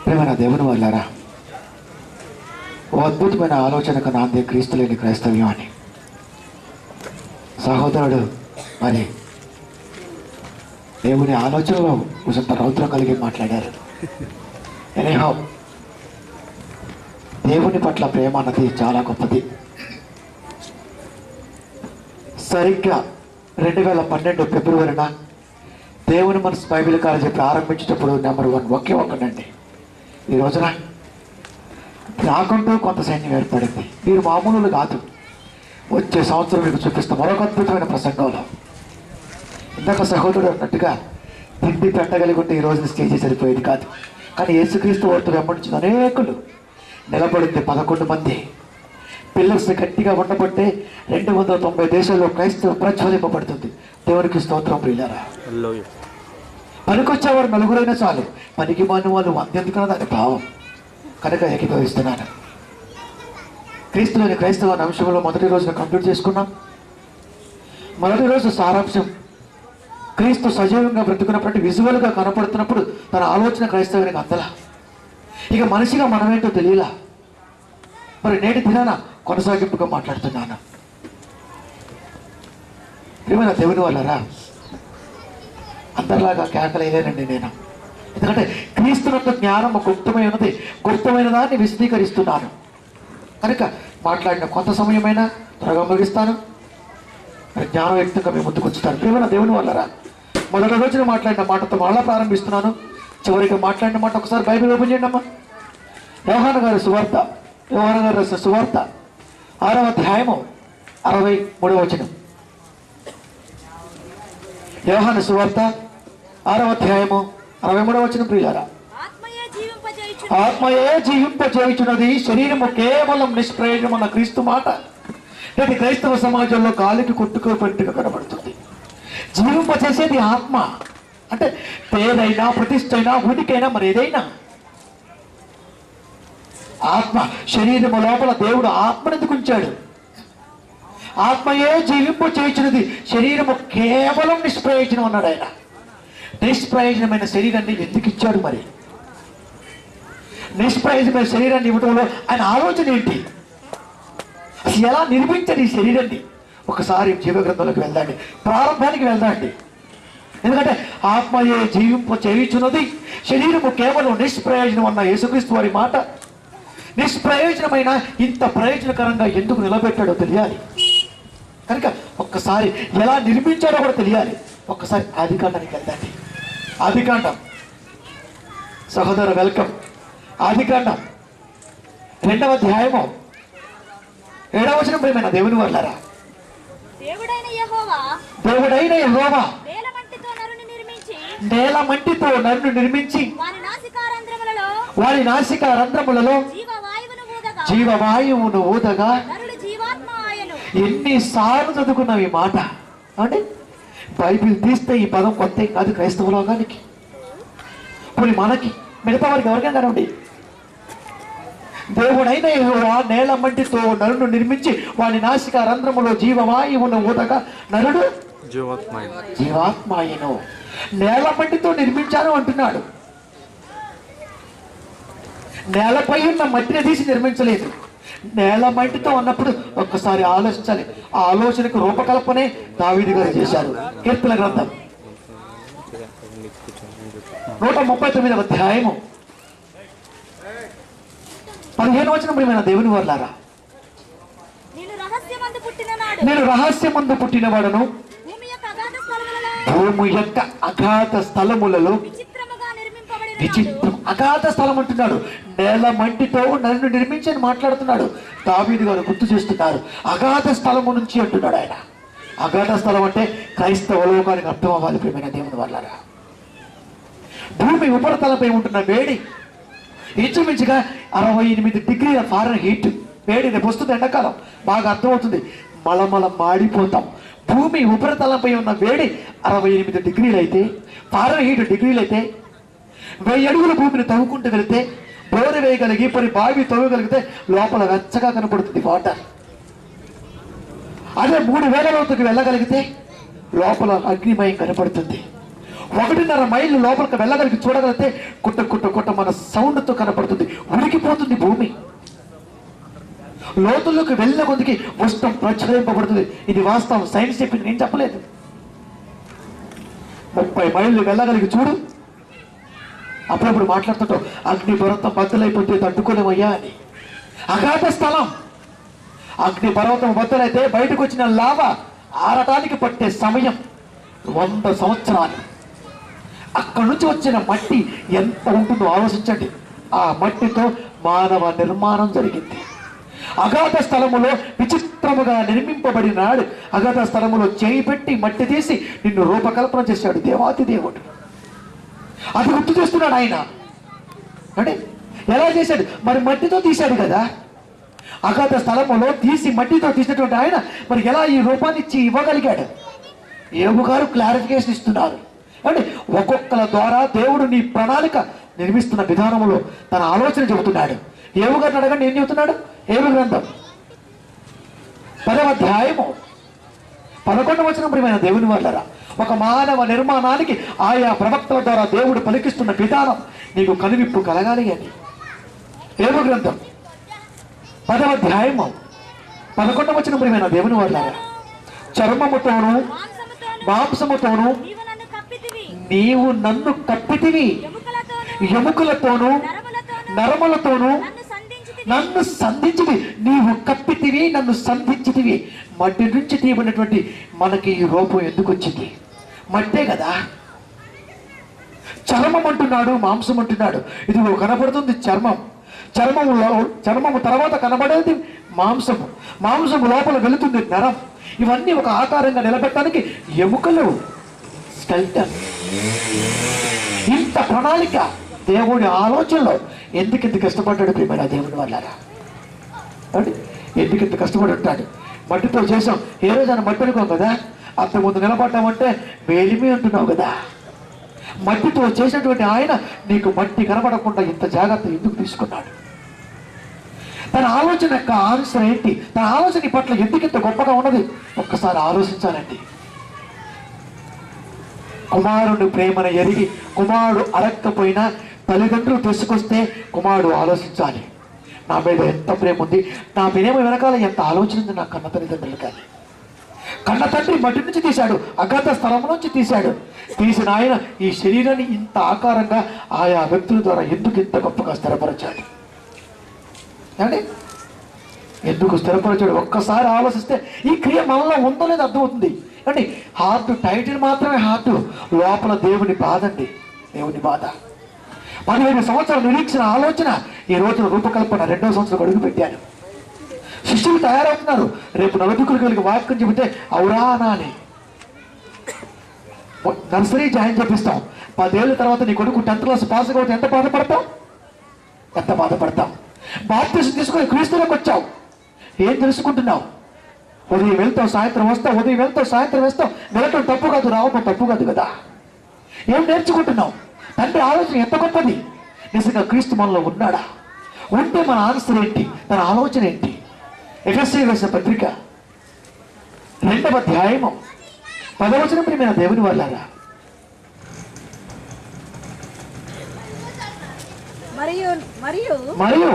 ప్రేమైన దేవుని వాళ్ళారా, ఓ అద్భుతమైన ఆలోచనకు నాందే క్రీస్తు లేని క్రైస్తవ్యం అని సహోదరుడు మరి దేవుని ఆలోచనలో కొంచెంత రౌద్రం కలిగి మాట్లాడారు. ఎనీహౌ, దేవుని పట్ల ప్రేమ అన్నది చాలా గొప్పది. సరిగ్గా 2012 ఫిబ్రవరిన దేవుని మనసు బైబిల్ కాలేజీ ప్రారంభించేటప్పుడు నెంబర్ 1 ఒకే ఒక్కడండి. ఈ రోజున నాకంటూ కొంత సైన్యం ఏర్పడింది. మీరు మామూలు కాదు. వచ్చే సంవత్సరం మీకు చూపిస్తాం మరొక అద్భుతమైన ప్రసంగంలో. ఇందాక సహోదరుడు అన్నట్టుగా తిండి పెట్టగలిగి ఉంటే ఈ రోజున స్టేజీ సరిపోయేది కాదు. కానీ యేసుక్రీస్తు వారితో వెంబడించిన అనేకులు నిలబడింది 11 మంది. పిల్లర్స్ గట్టిగా ఉండబట్టే 290 దేశాల్లో క్రైస్తవ ప్రజ్వలింపబడుతుంది. దేవునికి స్తోత్రం ప్రియులారా. పనికొచ్చేవారు నలుగురైనా చాలు, పనికి మాని వాళ్ళు 100 ఎందుకన్నా దాని భావం కనుక ఏకీభవిస్తున్నాను. క్రీస్తులోని క్రైస్తవ అంశంలో మొదటి రోజున కంప్లీట్ చేసుకున్నాం. మొదటి రోజు సారాంశం, క్రీస్తు సజీవంగా బ్రతుకున్నప్పుడు విజువల్గా కనపడుతున్నప్పుడు తన ఆలోచన క్రైస్తవానికి అందలా. ఇక మనిషిగా మనమేంటో తెలియలా. మరి నేటి దినాన కొనసాగింపుగా మాట్లాడుతున్నాను. ప్రియమైన దేవుని వాళ్ళారా, అందరిలాగా కేకలేనండి నేను. ఎందుకంటే క్రీస్తునంత జ్ఞానం గుప్తమైనది, గుప్తమైన దాన్ని విశదీకరిస్తున్నాను కనుక మాట్లాడిన కొంత సమయమైనా త్వరగా ముగిస్తాను. మరి జ్ఞానవ్యక్తంగా మేము ముందుకు వచ్చుతాను. ప్రియమైన దేవుని వాళ్ళారా, మొదటి రోజున మాట్లాడిన మాటతో మళ్ళా ప్రారంభిస్తున్నాను. చివరికి మాట్లాడిన మాట ఒకసారి బైబిల్ ఓపెన్ చేయండి అమ్మా. యోహాను గారి సువార్త 6వ అధ్యాయము 63వ వచనం. యోహాను సువార్త 6వ అధ్యాయము 63వ వచనం. ప్రియులారా, ఆత్మయే జీవింపజేయుచున్నది, శరీరము కేవలం నిష్ప్రయోజనం అన్న క్రీస్తు మాట నేటి క్రైస్తవ సమాజంలో కాలికి కొట్టుకోపెట్టుగా కనబడుతుంది. జీవింపచేసేది ఆత్మ. అంటే పేరైనా, ప్రతిష్టైనా, ఉనికైనా, మరి ఏదైనా ఆత్మ. శరీరము లోపల దేవుడు ఆత్మను ఎందుకు ఉంచాడు? ఆత్మయే జీవింపు చేయించినది, శరీరము కేవలం నిష్ప్రయోజనం అన్నాడు ఆయన. నిష్ప్రయోజనమైన శరీరాన్ని ఎందుకు ఇచ్చాడు? మరి నిష్ప్రయోజనమైన శరీరాన్ని ఇవ్వడంలో ఆయన ఆలోచన ఏంటి? అసలు ఎలా నిర్మించాడు ఈ శరీరాన్ని? ఒకసారి జీవగ్రంథంలోకి వెళ్దాండి, ప్రారంభానికి వెళ్దాండి. ఎందుకంటే ఆత్మయే జీవింపు చేయుచున్నది, శరీరము కేవలం నిష్ప్రయోజనం అన్న యేసుక్రీస్తు వారి మాట నిష్ప్రయోజనమైన ఇంత ప్రయోజనకరంగా ఎందుకు నిలబెట్టాడో తెలియాలి. కనుక ఒక్కసారి ఎలా నిర్మించాడో కూడా తెలియాలి. ఒక్కసారి ఆదికాండానికి వెళ్దాండి. ఆదికాండం సహోదర వెల్కమ్. ఆదికాండం 2వ అధ్యాయము 7వ వచనం. ప్రియమైన దేవుని వాళ్ళారా, దేవుడైన యెహోవా నేల మట్టితో నరుని నిర్మించి వారి నాసికా రంధ్రములలో జీవవాయువును ఊదగా. ఎన్నిసార్లు చదువుకున్నాం ఈ మాట అంటే బైబిల్ తీస్తే ఈ పదం కొత్త కాదు క్రైస్తవ లోకానికి. పోనీ మనకి, మిగతా వారికి ఎవరికైనా కనండి. దేవుడైన యెహోవా నేల మట్టితో నరును నిర్మించి వాని నాసిక రంధ్రములో జీవవాయువును ఊదగా నరుడు జీవాత్మాయను. నేల మట్టితో నిర్మించాను అంటున్నాడు. నేలపై ఉన్న మట్టిని తీసి నిర్మించలేదు. నేల మట్టితో అన్నప్పుడు ఒక్కసారి ఆలోచించాలి. ఆ ఆలోచనకు రూపకల్పనే దావీదు గారు చేశారు. కీర్తన గ్రంథం 139వ అధ్యాయము 15వ వచనం. ప్రియమైన దేవుని వాళ్ళారా, నేను రహస్యమందు పుట్టినవాడను, భూమి యొక్క అగాధ స్థలములలో విచిత్రం. అగాధ స్థలం అంటున్నాడు. నేల మట్టితో నన్ను నిర్మించని మాట్లాడుతున్నాడు. దావీదు గారు గుర్తు చేస్తున్నారు. అగాధ స్థలము నుంచి అంటున్నాడు ఆయన. అగాధ స్థలం అంటే క్రైస్తవ లోకానికి అర్థం అవ్వాలి. ప్రియమైన దేవుని వాళ్ళారా, భూమి ఉపరితలపై ఉంటున్న వేడి ఇంచుమించుగా 68 డిగ్రీల ఫారెన్హీట్ వేడి. రేపు వస్తుంది ఎండాకాలం, బాగా అర్థమవుతుంది. మలమల మాడిపోతాం. భూమి ఉపరితలంపై ఉన్న వేడి 68 డిగ్రీలు అయితే, ఫారెన్హీట్ డిగ్రీలు అయితే, 1000 అడుగుల భూమిని తవ్వుకుంటూ వెళితే, బోరు వేయగలిగి పని బావి తవ్వగలిగితే లోపల వెచ్చగా కనపడుతుంది వాటర్. అదే 3000 లోతుకి వెళ్ళగలిగితే లోపల అగ్నిమయం కనపడుతుంది. 1.5 మైళ్ళు లోపలికి వెళ్ళగలిగి చూడగలిగితే కుట్ట కుట్ట కుట్ట మన సౌండ్తో కనపడుతుంది, ఉడికిపోతుంది భూమి. లోతుల్లోకి వెళ్ళిన కొద్దికి ఉష్ణం ప్రచురింపబడుతుంది. ఇది వాస్తవం, సైన్స్ చెప్పింది, నేను చెప్పలేదు. 30 మైళ్ళు వెళ్ళగలిగి చూడు. అప్పుడప్పుడు మాట్లాడుతుంటాం, అగ్ని పర్వతం బద్దలైపోతే తట్టుకోలేమయ్యా అని. అగాధ స్థలం. అగ్ని పర్వతం బద్దలైతే బయటకు వచ్చిన లావ ఆరటానికి పట్టే సమయం 100 సంవత్సరాలు. అక్కడి నుంచి వచ్చిన మట్టి ఎంత ఉంటుందో ఆలోచించండి. ఆ మట్టితో మానవ నిర్మాణం జరిగింది. అగాధ స్థలములో విచిత్రముగా నిర్మింపబడినాడు. అగాధ స్థలములో చేయి పెట్టి మట్టి తీసి నిన్ను రూపకల్పన చేశాడు దేవాతి దేవుడు. అది గుర్తు చేస్తున్నాడు ఆయన. అంటే ఎలా చేశాడు? మరి మట్టితో తీశాడు కదా. అగాధ స్థలములో తీసి మట్టితో తీసినటువంటి ఆయన మరి ఎలా ఈ రూపాన్ని ఇవ్వగలిగాడు? యోబు గారు క్లారిఫికేషన్ ఇస్తున్నారు. అంటే ఒక్కొక్కల ద్వారా దేవుడు నీ ప్రణాళిక నిర్మిస్తున్న విధానంలో తన ఆలోచన చెబుతున్నాడు. యోబు గారిని అడగండి, ఏం చెబుతున్నాడు? యోబు గ్రంథం 10వ అధ్యాయము 11వ వచనం. ప్రియమైన దేవుని వాళ్ళరా, ఒక మానవ నిర్మాణానికి ఆయా ప్రవక్తల ద్వారా దేవుడు పలికిస్తున్న విధానం నీకు కనువిప్పు కలగాలి అని. యోబు గ్రంథం 10వ అధ్యాయము 11వ వచనం. ప్రియమైన దేవుని వాళ్ళరా, చర్మముతోను మాంసముతోను నీవు నన్ను కప్పితివి, ఎముకలతోను నరములతోను నన్ను సంధించివి. నీవు కప్పితివి, నన్ను సంధించితివి. మట్టి నుంచి తీయబడినటువంటి మనకి ఈ రూపం ఎందుకు వచ్చింది? మట్టే కదా. చర్మం అంటున్నాడు, మాంసం అంటున్నాడు. ఇది కనబడుతుంది చర్మం. చర్మము తర్వాత కనబడేది మాంసము. మాంసము లోపల వెళుతుంది నరం. ఇవన్నీ ఒక ఆకారంగా నిలబెట్టడానికి ఎముకలు, స్కెల్టన్. ఇంత ప్రణాళిక దేవుడి ఆలోచనలో ఎందుకు కష్టపడ్డాడు ప్రియమైన దేవుడి వల్ల? ఎందుకు కష్టపడి ఉంటాడు? మట్టితో చేసాం, ఏ రోజైనా మట్టి అనుకోం కదా. అంతకుముందు నిలబడ్డామంటే వేలిమి అంటున్నావు కదా. మట్టితో చేసినటువంటి ఆయన నీకు మట్టి కనబడకుండా ఇంత జాగ్రత్త ఎందుకు తీసుకున్నాడు? తన ఆలోచన యొక్క ఆన్సర్ ఏంటి? తన ఆలోచన పట్ల ఎందుకు ఇంత గొప్పగా ఉన్నది ఒక్కసారి ఆలోచించాలండి. కుమారుడు ప్రేమను ఎరిగి కుమారుడు అడక్కపోయినా తల్లిదండ్రులు తీసుకొస్తే కుమారుడు ఆలోచించాలి, నా మీద ఎంత ప్రేమ ఉంది, నా ప్రేమ వెనకాల ఎంత ఆలోచన ఉంది నా కన్న తల్లిదండ్రులు. కానీ కన్న తండ్రి మట్టి నుంచి తీశాడు, అగాధ స్థలం నుంచి తీశాడు. తీసిన ఆయన ఈ శరీరాన్ని ఇంత ఆకారంగా ఆయా వ్యక్తుల ద్వారా ఎందుకు ఇంత గొప్పగా స్థిరపరచాడు? అంటే ఎందుకు స్థిరపరచాడు? ఒక్కసారి ఆలోచిస్తే ఈ క్రియ మనలో ఉందో లేదో అర్థమవుతుంది. అంటే హార్ట్ టైటిల్ మాత్రమే హార్ట్, లోపల దేవుని బాధ అండి. దేవుని బాధ. 15 సంవత్సరాలు నిరీక్షణ ఆలోచన ఈ రోజున రూపకల్పన 2వ సంవత్సరం అడుగు పెట్టాను. శిష్యులు తయారవుతున్నారు. రేపు నలుగురికి కలిగి వాక్యం చెబితే అవురా అని నర్సరీ జాయిన్ చేపిస్తాం. 10 ఏళ్ళ తర్వాత నీ కొడుకు 10th క్లాస్ పాస్ కాబట్టి ఎంత బాధపడతాం. బాప్తిసం తీసుకొని క్రీస్తులోకి వచ్చావు, ఏం తెలుసుకుంటున్నావు? ఉదయం వెళ్తావు, సాయంత్రం వస్తావు, ఉదయం వెళ్తావు, సాయంత్రం వస్తావు. వెళ్ళటం తప్పు కాదు, రావటం తప్పు కాదు కదా. ఏం నేర్చుకుంటున్నావు? తండ్రి ఆలోచన ఎంత గొప్పది. నిజంగా క్రీస్తు మనలో ఉన్నాడా? ఉంటే మన ఆన్సర్ ఏంటి? తన ఆలోచన ఏంటి? ఎఫెసీయులకు రాసిన పత్రిక 2వ అధ్యాయము 10వ వచనం. ప్రియమైన దేవుని వాళ్ళారా, మరియు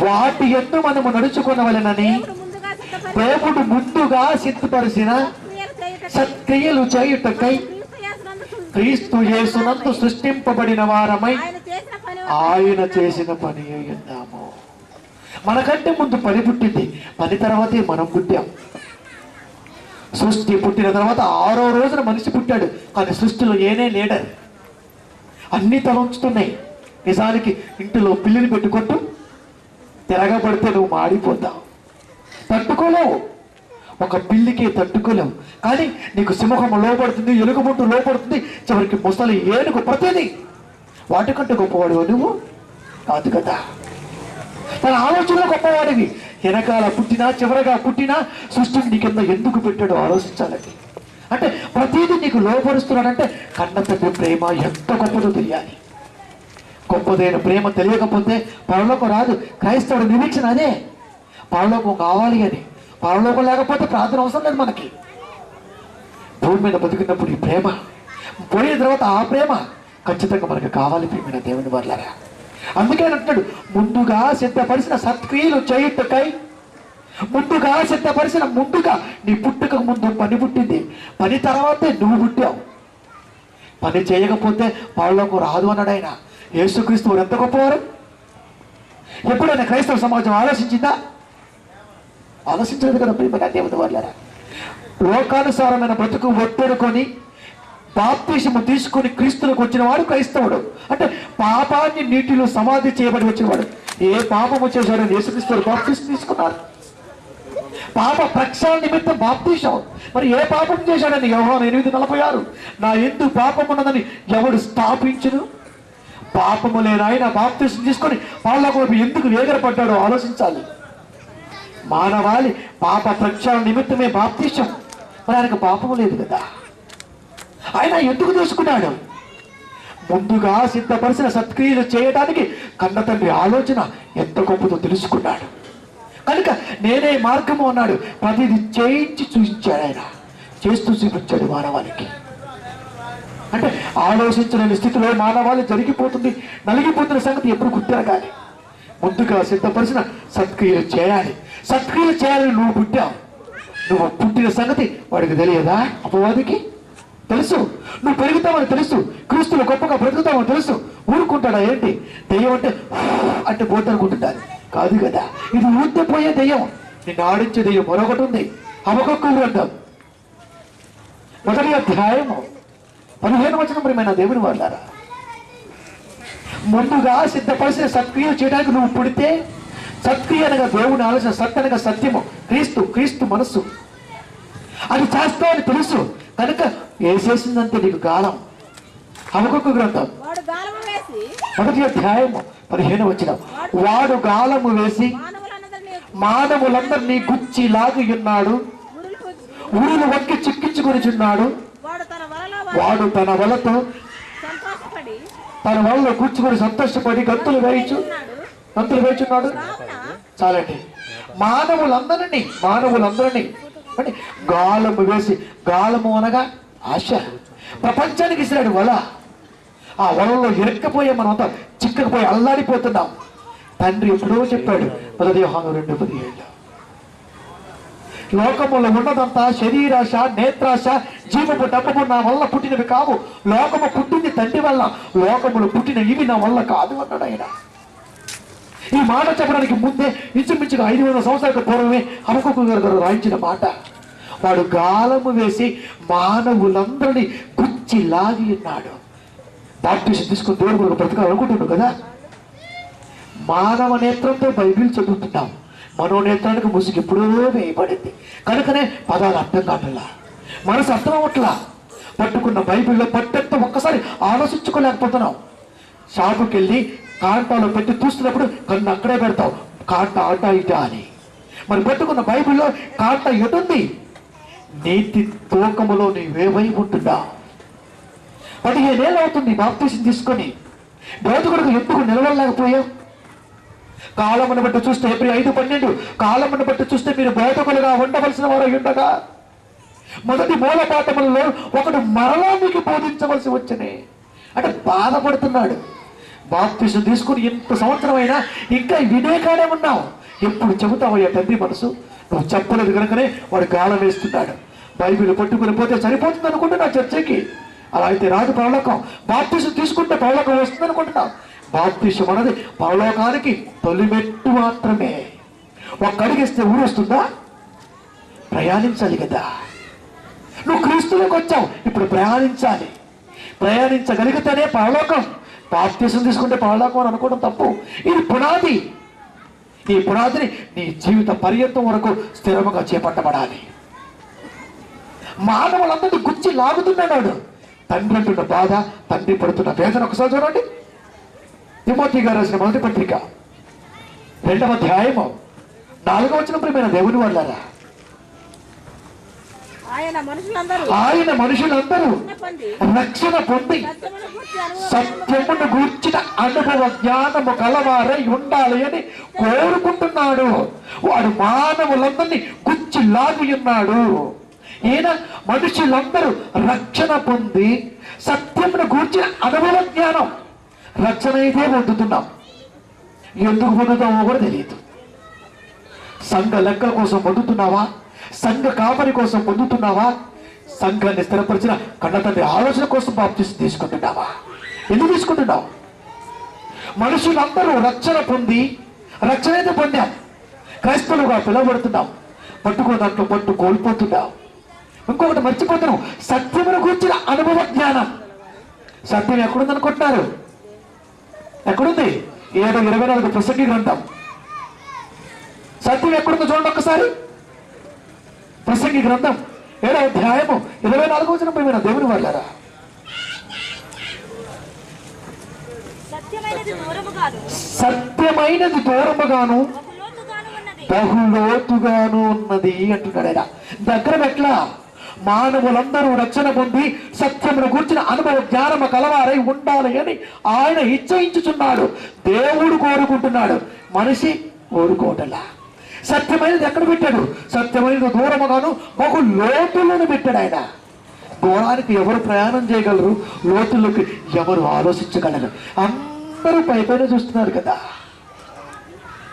వాటి యందు మనము నడుచుకొనవలెనని దేవుడు ముందుగా సిద్ధపరిచిన సత్క్రియలు చేయుటకై క్రీస్తు యేసునందు సృష్టింపబడిన వారమై ఆయన చేసిన పని అయ్యున్నాము. మనకంటే ముందు పని పుట్టింది, పని తర్వాతే మనం పుట్టాం. సృష్టి పుట్టిన తర్వాత 6వ రోజున మనిషి పుట్టాడు. కానీ సృష్టిలో ఏనే లీడర్, అన్ని తలంచుతున్నాయి. నిజానికి ఇంటిలో పిల్లిని పెట్టుకొట్టు, తిరగబడితే నువ్వు మాడిపోతావు, తట్టుకోలేవు. ఒక పిల్లికి తట్టుకోలేవు. కానీ నీకు సింహము లోపడుతుంది, ఎలుగుబంటు లోపడుతుంది, చివరికి ముసలి ఏనుగు ప్రతిదీ. వాటికంటే గొప్పవాడు నువ్వు కాదు కదా. తన ఆలోచనలో గొప్పవాడివి. వెనకాల పుట్టినా చివరగా పుట్టినా సృష్టిని నీ కింద ఎందుకు పెట్టాడో ఆలోచించాలండి. అంటే ప్రతిదీ నీకు లోపరుస్తున్నాడంటే కన్న తండ్రి ప్రేమ ఎంత గొప్పదో తెలియాలి. గొప్పదైన ప్రేమ తెలియకపోతే పరలోకం రాదు. క్రైస్తవుడు నిరీక్షణ అదే, పరలోకం కావాలి అని. పరలోకం లేకపోతే ప్రార్థన అవసరం లేదు మనకి. భూమి మీద బతుకున్నప్పుడు ఈ ప్రేమ పోయిన తర్వాత ఆ ప్రేమ ఖచ్చితంగా మనకు కావాలి ప్రియమైన దేవుని వర్లారా. అందుకే అంటున్నాడు, ముందుగా సిద్ధపరిచిన సత్క్రియలు చేయుటకై, ముందుగా సిద్ధపరిచిన, ముందుగా నీ పుట్టుక ముందు పని పుట్టింది, పని తర్వాతే నువ్వు పుట్టావు. పని చేయకపోతే వాళ్ళకు రాదు అన్నాడు ఆయన. యేసుక్రీస్తు వారు ఎంత గొప్పవారు. ఎప్పుడైనా క్రైస్తవ సమాజం ఆలోచించిందా? ఆలోచించలేదు కదా ప్రియమైన దేవుని వర్లారా. లోకానుసారమైన బ్రతుకు ఒట్టెడుకొని బాప్తిసము తీసుకొని క్రీస్తులకు వచ్చిన వాడు క్రైస్తవుడు. అంటే పాపాన్ని నీటిలో సమాధి చేయబడి వచ్చినవాడు. ఏ పాపము చేశాడని యేసుక్రీస్తు బాప్తిసం తీసుకున్నారు. పాప ప్రక్షాళన నిమిత్తం బాప్తిసం. మరి ఏ పాపం చేశాడని యోహాను 8:46, నా యందు పాపం ఉన్నదని ఎవడు స్థాపించును? పాపము లేని ఆయన బాప్తిసం తీసుకొని వాళ్ళకు ఎందుకు వేగరపడ్డాడో ఆలోచించాలి. మానవాళి పాప ప్రక్షాళన నిమిత్తమే బాప్తిసం. మరి ఆయనకు పాపము లేదు కదా, ఆయన ఎందుకు తీసుకున్నాడు? ముందుగా సిద్ధపరిచిన సత్క్రియలు చేయడానికి కన్న తండ్రి ఆలోచన ఎంత గొప్పదో తెలుసుకున్నాడు కనుక నేనే మార్గము అన్నాడు. ప్రతిది చేయించి చూపించాడు ఆయన, చేస్తూ చూపించాడు మానవాళికి. అంటే ఆలోచించలేని స్థితిలో మానవాళి జరిగిపోతుంది, నలిగిపోతున్న సంగతి ఎప్పుడు గుర్తిరగాలి. ముందుగా సిద్ధపరిచిన సత్క్రియలు చేయాలి. సత్క్రియలు చేయాలని నువ్వు పుట్టావు. నువ్వు పుట్టిన సంగతి వాడికి తెలియదా? అపవాదికి తెలుసు. నువ్వు పెరుగుతావని తెలుసు, క్రీస్తులు గొప్పగా బ్రతుకుతావని తెలుసు. ఊరుకుంటాడా ఏంటి? దెయ్యం అంటే పోతనుకుంటుంటారు కాదు కదా. ఇది ఊరిపోయే దెయ్యం, నిన్ను ఆడించే దెయ్యం మరొకటి ఉంది. హబక్కూకు గ్రంథం 1వ అధ్యాయము 15వ వచనం ప్రియమైన దేవుని వర్లారా. ముందుగా సిద్ధపరిచిన సత్క్రియలు చేయడానికి నువ్వు పుడితే, సత్క్రియ అనగా దేవుని ఆలోచన, సత్ అనగా సత్యము, క్రీస్తు మనస్సు, అది చేస్తావని తెలుసు కనుక వేసేసిందంటే నీకు గాలం. హబక్కూకు గ్రంథం 1వ అధ్యాయము 15వ వచనం, వాడు గాలము వేసి మానవులందరినీ గుచ్చి లాగి ఉన్నాడు, ఊరులు వంకి చిక్కించుకొనిచున్నాడు. వాడు తన వలతో తన వలలో కూర్చుకొని సంతోషపడి గంతులు వేయుచున్నాడు. చాలండి. మానవులందరినీ అంటే గాలము వేసి, గాలము అనగా ఆశ, ప్రపంచానికి ఇసిరాడు వల. ఆ వలలో ఇరక్కపోయే మనమంతా చిక్కకపోయి అల్లాడిపోతున్నాం. తండ్రి ఎప్పుడో చెప్పాడు 1 యోహాను 2:17, లోకములో ఉన్నదంతా శరీరాశ, నేత్రాశ, జీవపు డబ్బము నా వల్ల పుట్టినవి కావు. లోకము పుట్టింది తండ్రి వల్ల, లోకములు పుట్టిన ఇవి నా వల్ల కాదు అన్నాడు ఆయన. ఈ మాట చెప్పడానికి ముందే ఇంచుమించుగా 500 సంవత్సరాల పూర్వమే హబక్కూకు గారు రాయించిన మాట. వాడు గాలము వేసి మానవులందరినీ గుచ్చి లాగి ఉన్నాడు. బాప్టిజం తీసుకుని దేవుడు కొరకు బ్రతకాలనుకుంటున్నావు కదా. మానవ నేత్రంతో బైబిల్ చదువుతున్నాం, మనోనేత్రానికి ముసుగు ఎప్పుడో వేయబడింది కనుకనే పదాలు అర్థం కావట్లా, మనసు అర్థం అవ్వట్లా. పట్టుకున్న బైబిల్లో పట్టెంతో ఒక్కసారి ఆలోచించుకోలేకపోతున్నాం. షాపుకి వెళ్ళి కాంటాలో పెట్టి చూస్తున్నప్పుడు కన్ను అక్కడే పెడతావు, కాంట ఆట ఇట అని. మరి పట్టుకున్న బైబిల్లో కాంట ఎటుంది? నీతి తూకములో నీవేవై ఉంటున్నా. 15 ఏళ్ళు అవుతుంది బాప్తిసం తీసుకొని, బ్రతుకుడుకు ఎందుకు నిలవలేకపోయావు? కాలమును బట్టి చూస్తే Hebrew 5:12, కాలమును బట్టి చూస్తే మీరు బోధకులుగా ఉండవలసిన వారు ఉండగా మొదటి మూల పాఠములలో ఒకడు మరలా మీకు బోధించవలసి వచ్చినే. అంటే బాధపడుతున్నాడు. బాప్తిసం తీసుకుని ఎంత సంవత్సరం అయినా ఇంకా వినేకానే ఉన్నావు. ఎప్పుడు చెబుతావయ్యా తండ్రి మనసు? నువ్వు చెప్పలేదు కనుకనే వాడు గాలం వేస్తున్నాడు. బైబిల్ పట్టుకుని పోతే సరిపోతుంది అనుకుంటున్నా చర్చకి. అలా అయితే రాదు పరలోకం. బాప్తిసం తీసుకుంటే పరలోకం వస్తుంది అనుకుంటున్నావు. బాప్తిసం అన్నది పరలోకానికి తొలిమెట్టు మాత్రమే. ఒక్క అడిగేస్తే ఊరు వస్తుందా? ప్రయాణించాలి కదా. నువ్వు క్రీస్తులోకి వచ్చావు, ఇప్పుడు ప్రయాణించాలి. ప్రయాణించగలిగితేనే పరలోకం. బాప్తిసం తీసుకుంటే పరలోకం అని అనుకోవడం తప్పు. ఇది పునాది. ఈ పునాదిని నీ జీవిత పర్యంతం వరకు స్థిరముగా చేపట్టబడాలి. మానవులందరినీ గుచ్చి లాగుతున్నాడు. తండ్రి అంటున్న బాధ, తండ్రి పడుతున్న వేదన ఒకసారి చూడండి. తిమోతి గారు రాసిన మొదటి పత్రిక 2వ అధ్యాయము 4వ వచనం ప్రియమైన దేవుని వర్లారా. ఆయన మనుషులందరూ రక్షణ పొంది సత్యమును గూర్చిన అనుభవ జ్ఞానము కలవారై ఉండాలి అని కోరుకుంటున్నాడు. వాడు మానవులందరినీ గుచ్చి లాగి ఉన్నాడు. ఈయన మనుషులందరూ రక్షణ పొంది సత్యమును గూర్చిన అనుభవ జ్ఞానం, రక్షణ అయితే పొందుతున్నాం, ఎందుకు పొందుతామో కూడా తెలియదు. సంఘ లెక్కల కోసం పొందుతున్నావా? సంఘ కాపరి కోసం పొందుతున్నావా? సంఘాన్ని స్థిరపరిచిన కన్న తండ్రి ఆలోచన కోసం బాప్తిసం తీసుకుంటున్నావా? ఎందుకు తీసుకుంటున్నావు? మనుషులందరూ రక్షణ పొంది, రక్షణ అయితే పొందాం, క్రైస్తవులుగా పిలువబడుతున్నాం, పట్టుకున్న దాంట్లో పట్టు కోల్పోతున్నాం. ఇంకొకటి మర్చిపోతున్నాం, సత్యమును కూర్చిన అనుభవ జ్ఞానం. సత్యం ఎక్కడుంది అనుకుంటున్నారు? ఎక్కడుంది? 7:24 ప్రసంగి గ్రంథం. సత్యం ఎక్కడుందో చూడండి ఒక్కసారి. ప్రసంగి గ్రంథం 7వ అధ్యాయము 24వ వచనం పైన దేవుని వాళ్ళారా, సత్యమైనది దూరముగాను బహులోతుగాను ఉన్నది అంటున్నాడు ఆయన. దగ్గర ఎట్లా? మానవులందరూ రక్షణ పొంది సత్యమును కూర్చిన అనుభవ జ్ఞానము కలవారై ఉండాలి అని ఆయన ఇచ్చయించుచున్నాడు. దేవుడు కోరుకుంటున్నాడు, మనిషి కోరుకోవటలా. సత్యమైనది ఎక్కడ పెట్టాడు? సత్యమైనది దూరముగాను బహు లోతులను పెట్టాడు ఆయన. దూరానికి ఎవరు ప్రయాణం చేయగలరు? లోతుల్లోకి ఎవరు ఆలోచించగలరు? అందరూ పైపైన చూస్తున్నారు కదా.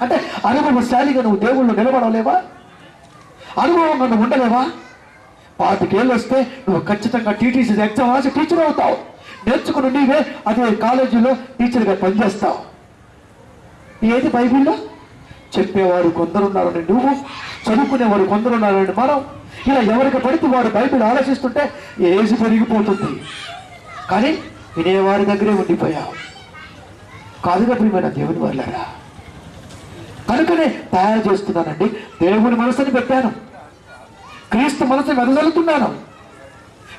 అంటే అనుభవశాలిగా నువ్వు దేవుళ్ళు నిలబడలేవా? అనుభవంగా నువ్వు ఉండలేవా? 25 ఏళ్ళు వస్తే నువ్వు ఖచ్చితంగా టీటీసీ ఎగ్జామ్ రాసి టీచర్ అవుతావు. నేర్చుకుని నీవే అదే కాలేజీలో టీచర్గా పనిచేస్తావు. ఏది బైబిల్లో? చెప్పేవారు కొందరున్నారని నువ్వు, చదువుకునేవారు కొందరున్నారని మనం, ఇలా ఎవరికి పడితే వారు బైబిల్ ఆలోచిస్తుంటే ఏజ్ పెరిగిపోతుంది. కానీ వినేవారి దగ్గరే ఉండిపోయావు. కాదుగా ప్రియమైన దేవుని వాళ్ళారా, కనుకనే తయారు చేస్తున్నానండి. దేవుని మనసుని పెట్టాను, క్రీస్తు మనసుని వెదజల్లుతున్నాను.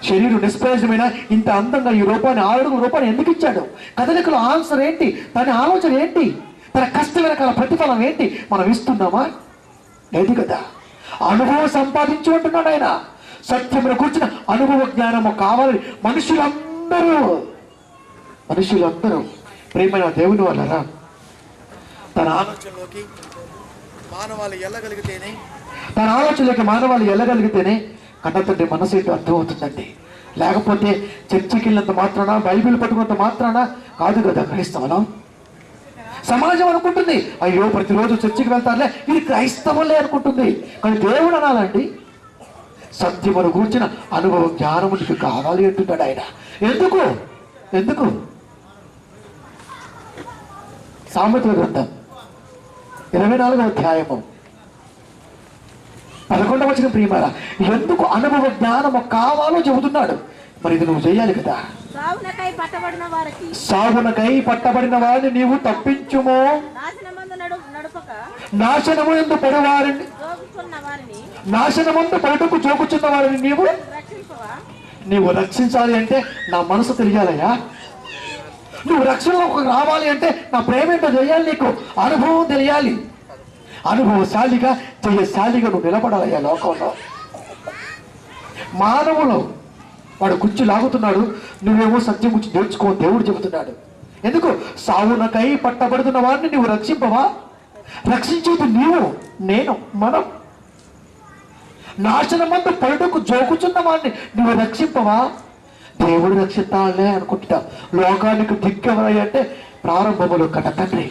శరీరం నిష్ప్రయోజనమైన ఇంత అందంగా ఈ రూపాన్ని 6 అడుగుల రూపాన్ని ఎందుకు ఇచ్చాడు? కదలికల ఆన్సర్ ఏంటి? తన ఆలోచన ఏంటి? తన కష్ట వెనకాల ప్రతిఫలం ఏంటి? మనం ఇస్తున్నామా? లేదు కదా. అనుభవం సంపాదించు అంటున్నాడు ఆయన. సత్యమును కూర్చున్న అనుభవ జ్ఞానము కావాలి మనుషులందరూ ప్రేమైన దేవుని వల్లరా తన ఆలోచనలోకి మానవాళి వెళ్ళగలిగితేనే కన్నతండ్రి మనసు ఏంటో అర్థమవుతుందండి. లేకపోతే చర్చికి వెళ్ళినంత మాత్రాన, బైబిల్ పట్టుకున్నంత మాత్రాన కాదు కదా క్రైస్తవం. సమాజం అనుకుంటుంది, అయ్యో ప్రతిరోజు చర్చికి వెళ్తారులే, ఇది క్రైస్తవులే అనుకుంటుంది. కానీ దేవుడు అనాలండి, సత్యమును కూర్చిన అనుభవం జ్ఞానము నీకు కావాలి అంటున్నాడు ఆయన. ఎందుకు? సామెతల గ్రంథం 24వ అధ్యాయము 11వ వచనం ప్రియమారా, ఎందుకు అనుభవ జ్ఞానము కావాలో చెబుతున్నాడు. మరి ఇది నువ్వు చేయాలి కదా. సాగునకై పట్టబడిన వారిని నీవు తప్పించుము, నాశనమందు పడుటకు జోకుచున్న వారిని నీవు రక్షించాలి. అంటే నా మనసు తెలియాలయ్యా. నువ్వు రక్షణలోకి రావాలి అంటే నా ప్రేమ ఏంటో తెలియాలి, నీకు అనుభవం తెలియాలి. అనుభవశాలిగా జయశాలిగా నువ్వు నిలబడాలయ్యా లోకంలో. మానవులు వాడు కుర్చీ లాగుతున్నాడు, నువ్వేమో సత్యం గురించి నేర్చుకో దేవుడు చెబుతున్నాడు. ఎందుకు? సావునకై పట్టబడుతున్న వారిని నువ్వు రక్షింపవా? రక్షించేది నీవు, నేను, మనం. నాశనమందు పడుటకు జోకుచున్న వారిని నువ్వు రక్షింపవా? దేవుడు రక్షిస్తాలే అనుకుంటా. లోకానికి దిక్కెవరయ్య అంటే ప్రారంభములు కన్న తండ్రి,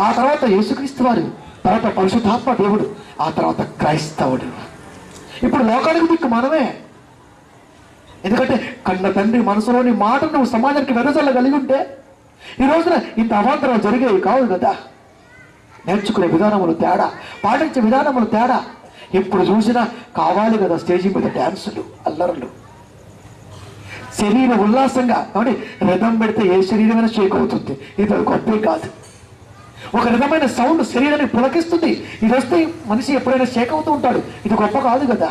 ఆ తర్వాత యేసుక్రీస్తు వారు, తర్వాత పరిశుద్ధాత్మ దేవుడు, ఆ తర్వాత క్రైస్తవుడు. ఇప్పుడు లోకానికి దిక్కు మనమే. ఎందుకంటే కన్న తండ్రి మనసులోని మాటను నువ్వు సమాజానికి వెదజల్లగలిగి ఉంటే ఈ రోజున ఇంత అవాంతరాలు జరిగేవి కావు కదా. నేర్చుకునే విధానములు తేడా, పాటించే విధానములు తేడా. ఎప్పుడు చూసినా కావాలి కదా స్టేజీ మీద డ్యాన్సులు, అల్లర్లు, శరీర ఉల్లాసంగా. కాబట్టి రథం పెడితే ఏ శరీరమైనా షేక్ అవుతుంది, ఇది గొప్పే కాదు. ఒక విధమైన సౌండ్ శరీరాన్ని పులకిస్తుంది, ఇది వస్తే మనిషి ఎప్పుడైనా షేక్ అవుతూ ఉంటాడు, ఇది గొప్ప కాదు కదా.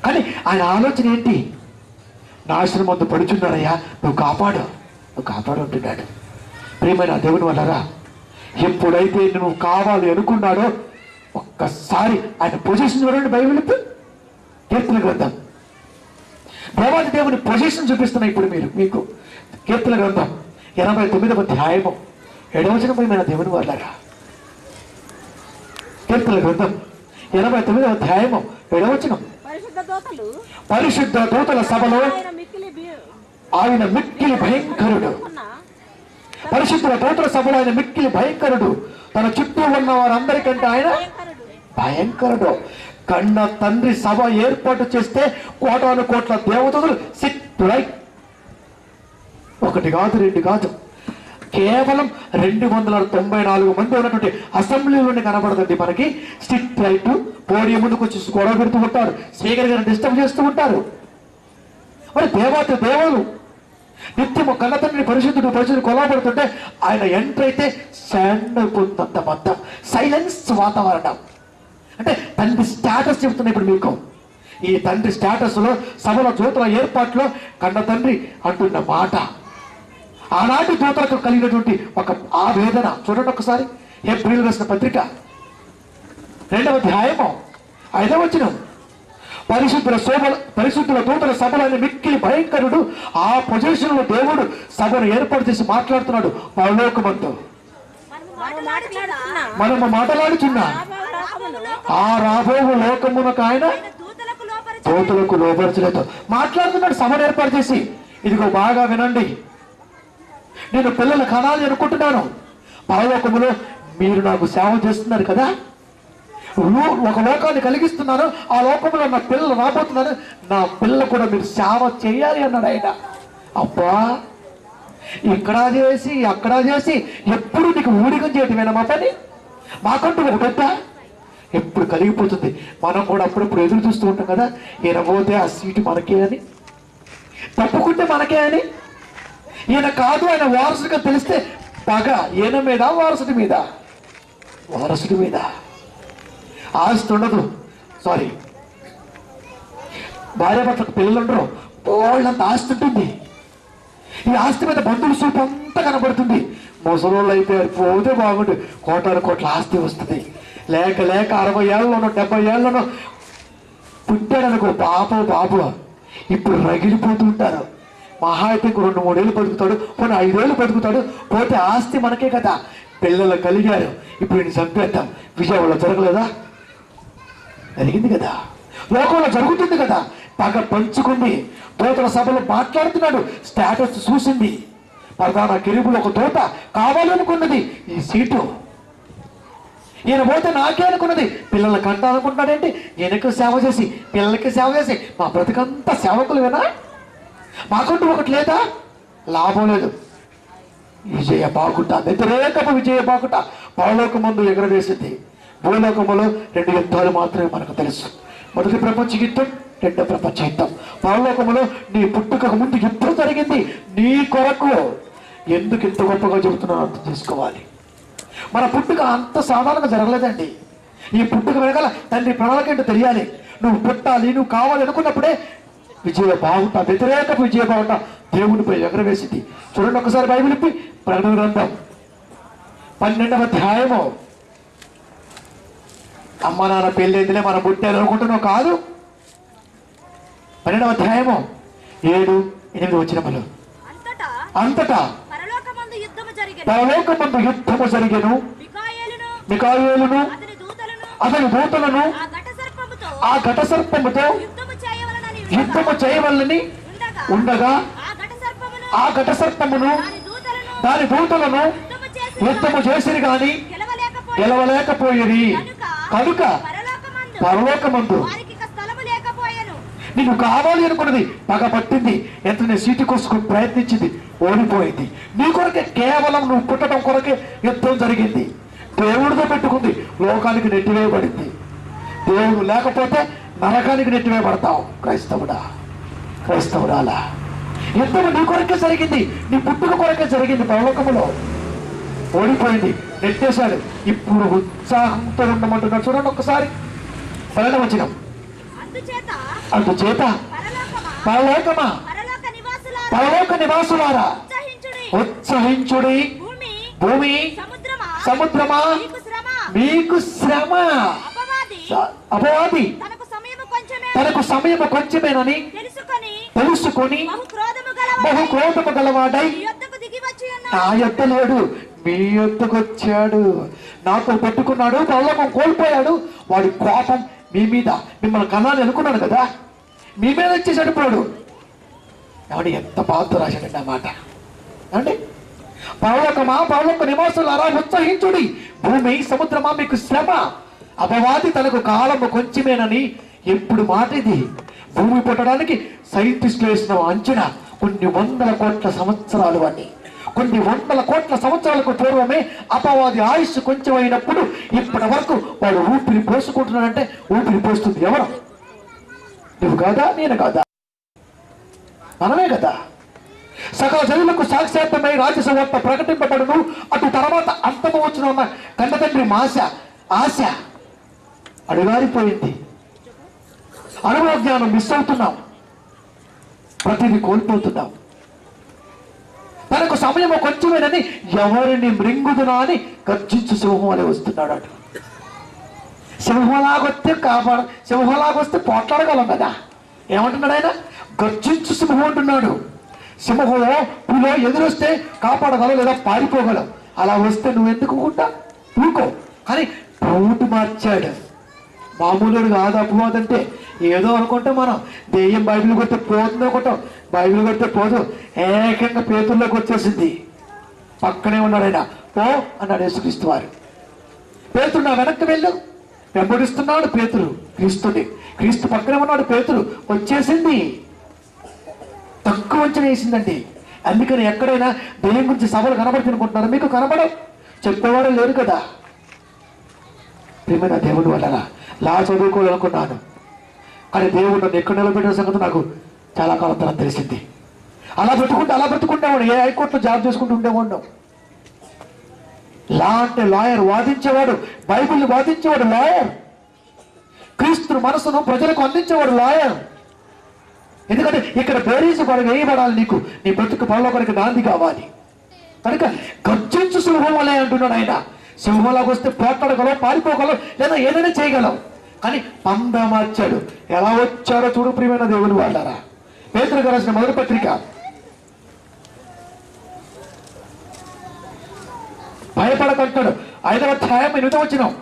కానీ ఆయన ఆలోచన ఏంటి? నాశనం వద్ద పడుచున్నారయ్యా, నువ్వు కాపాడు అంటున్నాడు. ప్రియమైన దేవుని వల్లరా, ఎప్పుడైతే నువ్వు కావాలి అనుకున్నాడో ఒక్కసారి ఆయన పొజిషన్ చూడండి. బైబిల్ కీర్తన గ్రంథం, దేవాది దేవుని పొజిషన్ చూపిస్తున్నా ఇప్పుడు మీకు. కీర్తన గ్రంథం 89వ అధ్యాయము 7వ వచనం. ప్రియమైన దేవుని వల్లరా, కీర్తన గ్రంథం 89వ అధ్యాయము 7వ వచనం. పరిశుద్ధ దూతల సభలో ఆయన మిక్కిలి భయంకరుడు. పరిశుద్ధ దూతల సభలో ఆయన మిక్కిలి భయంకరుడు. తన చుట్టూ ఉన్న వారందరికంటే ఆయన భయంకరుడు. కన్న తండ్రి సభ ఏర్పాటు చేస్తే కోటాను కోట్ల దేవతలు సిట్ రైట్, ఒకటి కాదు రెండు కాదు, కేవలం 294 మంది ఉన్నటువంటి అసెంబ్లీలోనే కనబడదండి మనకి. సిట్ రైట్ పోడియం ముందుకు వచ్చి గొడవ పెడుతూ ఉంటారు, స్పీకర్ గారిని డిస్టర్బ్ చేస్తూ ఉంటారు. మరి దేవులు నిత్యము కన్న తండ్రి పరిశుద్ధుడు కొలవబడుతుంటే ఆయన ఎంటర్ అయితే శాండ్ అయిపోతుందంత మొత్తం సైలెన్స్ వాతావరణం. అంటే తండ్రి స్టేటస్ చెబుతున్నాయి ఇప్పుడు మీకు. ఈ తండ్రి స్టేటస్ లో సభల దూతల ఏర్పాట్లో కన్న తండ్రి అంటున్న మాట, ఆనాటి దూతలకు కలిగినటువంటి ఒక ఆవేదన చూడండి ఒకసారి. ఏప్రిల్ రాసిన పత్రిక 2వ అధ్యాయము 5వ వచనం. పరిశుద్ధుల దూతల సభలని మిక్కిలి భయంకరుడు. ఆ పొజిషన్ లో దేవుడు సభను ఏర్పాటు చేసి మాట్లాడుతున్నాడు. పరలోకమంతో మనము మాట్లాడుచున్నా ఆ రాబో లోకమునకు ఆయన దూతలకు లోపరచలేదు మాట్లాడుతున్నాడు సభను ఏర్పాటు చేసి. ఇదిగో బాగా వినండి, నేను పిల్లల కనాలి అనుకుంటున్నాను. పరలోకములో మీరు నాకు సేవ చేస్తున్నారు కదా, ఒక లోకాన్ని కలిగిస్తున్నాను, ఆ లోకంలో నా పిల్లలు రాబోతున్నాను, నా పిల్లలు కూడా మీరు సేవ చేయాలి అన్నాడు ఆయన. అబ్బా, ఇక్కడ చేసి అక్కడ చేసి ఎప్పుడు నీకు ఊడికం చేయటమేనా మా పని? మాకంటూ ఒక పెద్ద ఎప్పుడు కలిగిపోతుంది. మనం కూడా అప్పుడప్పుడు ఎదురు చూస్తూ ఉంటాం కదా, ఈయన పోతే ఆ సీటు మనకే అని, తప్పుకుంటే మనకే అని. ఈయన కాదు ఆయన వారసుడిగా తెలిస్తే పగ ఈయన మీద, వారసుడి మీద. వారసుడి మీద ఆస్తి ఉండదు, సారీ భార్యాభర్తలకు పిల్లలు ఉండరు, వాళ్ళంత ఆస్తి ఉంటుంది. ఈ ఆస్తి మీద బంధువుల చూపు అంతా కనబడుతుంది. ముసలోళ్ళు అయితే పోతే బాగుంటుంది, కోటాను కోట్ల ఆస్తి వస్తుంది. లేక 60 ఏళ్ళలోనో 70 ఏళ్ళలోనో పుట్టాడనుకో బాబు ఇప్పుడు రగిలిపోతుంటారు. మహా అయితే 2-3 ఏళ్ళు బతుకుతాడు, కొన్ని 5 ఏళ్ళు బతుకుతాడు, పోతే ఆస్తి మనకే కదా. పిల్లలు కలిగారు, ఇప్పుడు నేను చంపేద్దాం. విజయవాడలో జరగలేదా? జరిగింది కదా, లోకంలో జరుగుతుంది కదా. పగ పంచుకుంది. దూతల సభలో మాట్లాడుతున్నాడు, స్టేటస్ చూసింది. ప్రధాన కెరూబులో ఒక దూత కావాలనుకున్నది ఈ సీటు. ఈయన పోతే నాకే అనుకున్నది, పిల్లలకి అంట అనుకుంటున్నాడేంటి? ఈయనకు సేవ చేసి పిల్లలకి సేవ చేసి మా బ్రతికంతా సేవకులువేనా? మాకంటూ ఒకటి లేదా? లాభం లేదు. విజయ బాగుట, వ్యతిరేకపు విజయ బాగుట పరలోకమందు ఎగరవేసింది. భూలోకములో 2 యుద్ధాలు మాత్రమే మనకు తెలుసు. మొదటి ప్రపంచ యుద్ధం, 2వ ప్రపంచ యుద్ధం. పరలోకములో నీ పుట్టుకకు ముందు యుద్ధం జరిగింది నీ కొరకు. ఎందుకు ఇంత గొప్పగా చెబుతున్నాను అర్థం చేసుకోవాలి. మన పుట్టుక అంత సాధారణంగా జరగలేదండి. ఈ పుట్టుక వెనకాల తండ్రి ప్రణాళిక ఏంటో తెలియాలి. నువ్వు పుట్టాలి, నువ్వు కావాలి అనుకున్నప్పుడే విజయ బాగుట, వ్యతిరేకపు విజయ బాగుట దేవునిపై ఎగరవేసింది. చూడండి ఒకసారి బైబిల్ ఇప్పి ప్రకటన గ్రంథం 12వ అధ్యాయము. అమ్మ నాన్న పెళ్ళైందిలే మనం పుట్టారు అనుకుంటున్నావు కాదు. 12వ అధ్యాయము 7-8 వచనములు. అంతటా పరలోకమందు యుద్ధము జరిగెను. మికాయేలును అతని దూతలను ఆ ఘట సర్పముతో యుద్ధము చేయవలనని ఉండగా ఆ ఘట సర్పమును దాని దూతలను యుద్ధము చేసిరి గాని గెలవలేకపోయేది. కనుక పరలోకమందు నీకు కావాలి అనుకున్నది పగ పట్టింది. ఎంతనే సీటు కోసుకుని ప్రయత్నించింది, ఓడిపోయింది. నీ కొరకే, కేవలం నువ్వు పుట్టడం కొరకే యుద్ధం జరిగింది. దేవుడితో పెట్టుకుంది, లోకానికి నెట్టివేయబడింది. దేవుడు లేకపోతే నరకానికి నెట్టివేయబడతావు. క్రైస్తవుడాలా, యుద్ధం నీ కొరకే జరిగింది, నీ పుట్టుక కొరకే జరిగింది. పరలోకములో ఓడిపోయింది, నెట్టేశాడు. ఇప్పుడు ఉత్సాహంతో ఉండమంటున్నాడు. చూడండి ఒక్కసారి 12వ వచనం. అందుచేత పరలోకమా, పరలోక నివాసులారా ఉత్సహించుడి. భూమి సముద్రమా మీకు శ్రమ. అపవాది తనకు సమయము కొంచెమేనని తెలుసుకొని బహు క్రోధము గలవాడై నా యొద్ద లేడు, మీ యొద్దకు వచ్చాడు. నాతో పెట్టుకున్నాడు, పరలోకం కోల్పోయాడు. వాడి కోపం మీ మీద మిమ్మల్ని కన్నాలని అనుకున్నాను కదా, మీ మీద వచ్చి చనిపోయాడు. ఎవడు ఎంత బాధతో రాశాడండి ఆ మాట అండి. పరలోకమా, పరలోక నివాసులారా ఉత్సహించుడి, భూమి సముద్రమా మీకు శ్రమ, అపవాది తనకు కాలము కొంచెమేనని ఎప్పుడు మాట ఇది. భూమి పుట్టడానికి సైంటిస్టులు వేసిన అంచనా కొన్ని వందల కోట్ల సంవత్సరాలు అని. కొన్ని వందల కోట్ల సంవత్సరాలకు పూర్వమే అపవాది ఆయుష్ కొంచెం అయినప్పుడు ఇప్పటి వరకు వాడు ఊపిరి పోసుకుంటున్నాడంటే ఊపిరి పోస్తుంది ఎవరు? నువ్వు కాదా, నేను కాదా, మనమే కదా. సకల జనులకు సాక్షాత్తమై రాజ్యసువార్త ప్రకటింపబడును, అటు తర్వాత అంతమవచ్చును ఉన్న కన్న తండ్రి ఆశ అడుగారిపోయింది. అనుభవ జ్ఞానం మిస్ అవుతున్నాం, ప్రతిదీ కోల్పోతున్నాం. తనకు సమయము కొంచెమేనని ఎవరిని మృంగుదునా అని గర్జించు సింహం అని వస్తున్నాడు. అటు సింహలాగొస్తే సింహలాగొస్తే పోట్లాడగలం కదా. ఏమంటున్నాడు ఆయన? గర్జించు సింహం అంటున్నాడు. సింహం పులో ఎదురొస్తే కాపాడగలవు లేదా పారిపోగలవు. అలా వస్తే నువ్వెందుకు ఊకో. కానీ రూటు మార్చాడు. మామూలుడు కాదు అపవాదం అంటే. ఏదో అనుకుంటే మనం దెయ్యం బైబిల్ కొడితే పోతుందో అనుకుంటాం, బైబిల్ కొడితే పోదు. ఏకంగా పేతుల్లోకి వచ్చేసింది. పక్కనే ఉన్నాడు ఆయన. పో అన్నాడు యేసుక్రీస్తు వారు. పేతురు నా వెనక్కి వెళ్ళు, వెంబడిస్తున్నాడు పేతురు క్రీస్తుని. క్రీస్తు పక్కనే ఉన్నాడు పేతురు. వచ్చేసింది, తక్కువ అంచనా వేసిందండి. అందుకని ఎక్కడైనా దెయ్యం గురించి సభలు కనబడుతునుకుంటున్నారు, మీకు కనబడవు, చెప్పేవాడు లేరు కదా. ప్రియమైన దేవుడు వలన లా చదువుకోవాలనుకున్నాను, కానీ దేవుడు నన్ను ఎక్కడ నిలబెట్టిన సంగతి నాకు చాలా కాలం తర్వాత తెలిసింది. అలా బ్రతుకుంటేవాడు ఏ హైకోర్టులో జాబ్ చేసుకుంటూ ఉండేవాడు. లా అంటే లాయర్, వాదించేవాడు, బైబిల్ని వాదించేవాడు లాయర్, క్రీస్తు మనసును ప్రజలకు అందించేవాడు లాయర్. ఎందుకంటే ఇక్కడ బేరీసు కూడా వేయబడాలి, నీకు నీ బ్రతుకు పరలోకానికి నాంది కావాలి. కనుక గర్జించు సింహం వలె అంటున్నాడు ఆయన. సింహంలాగా వస్తే పోట్లాడగలవు, పారిపోగలవు, లేదా ఏదైనా చేయగలవు. కానీ పంద మార్చాడు. ఎలా వచ్చాడో చూడు ప్రియమైన దేవుని వాళ్ళారా. పేతురుకు రాసిన మొదటి పత్రిక భయపడకంటాడు. 5వ అధ్యాయం 8వ వచనం.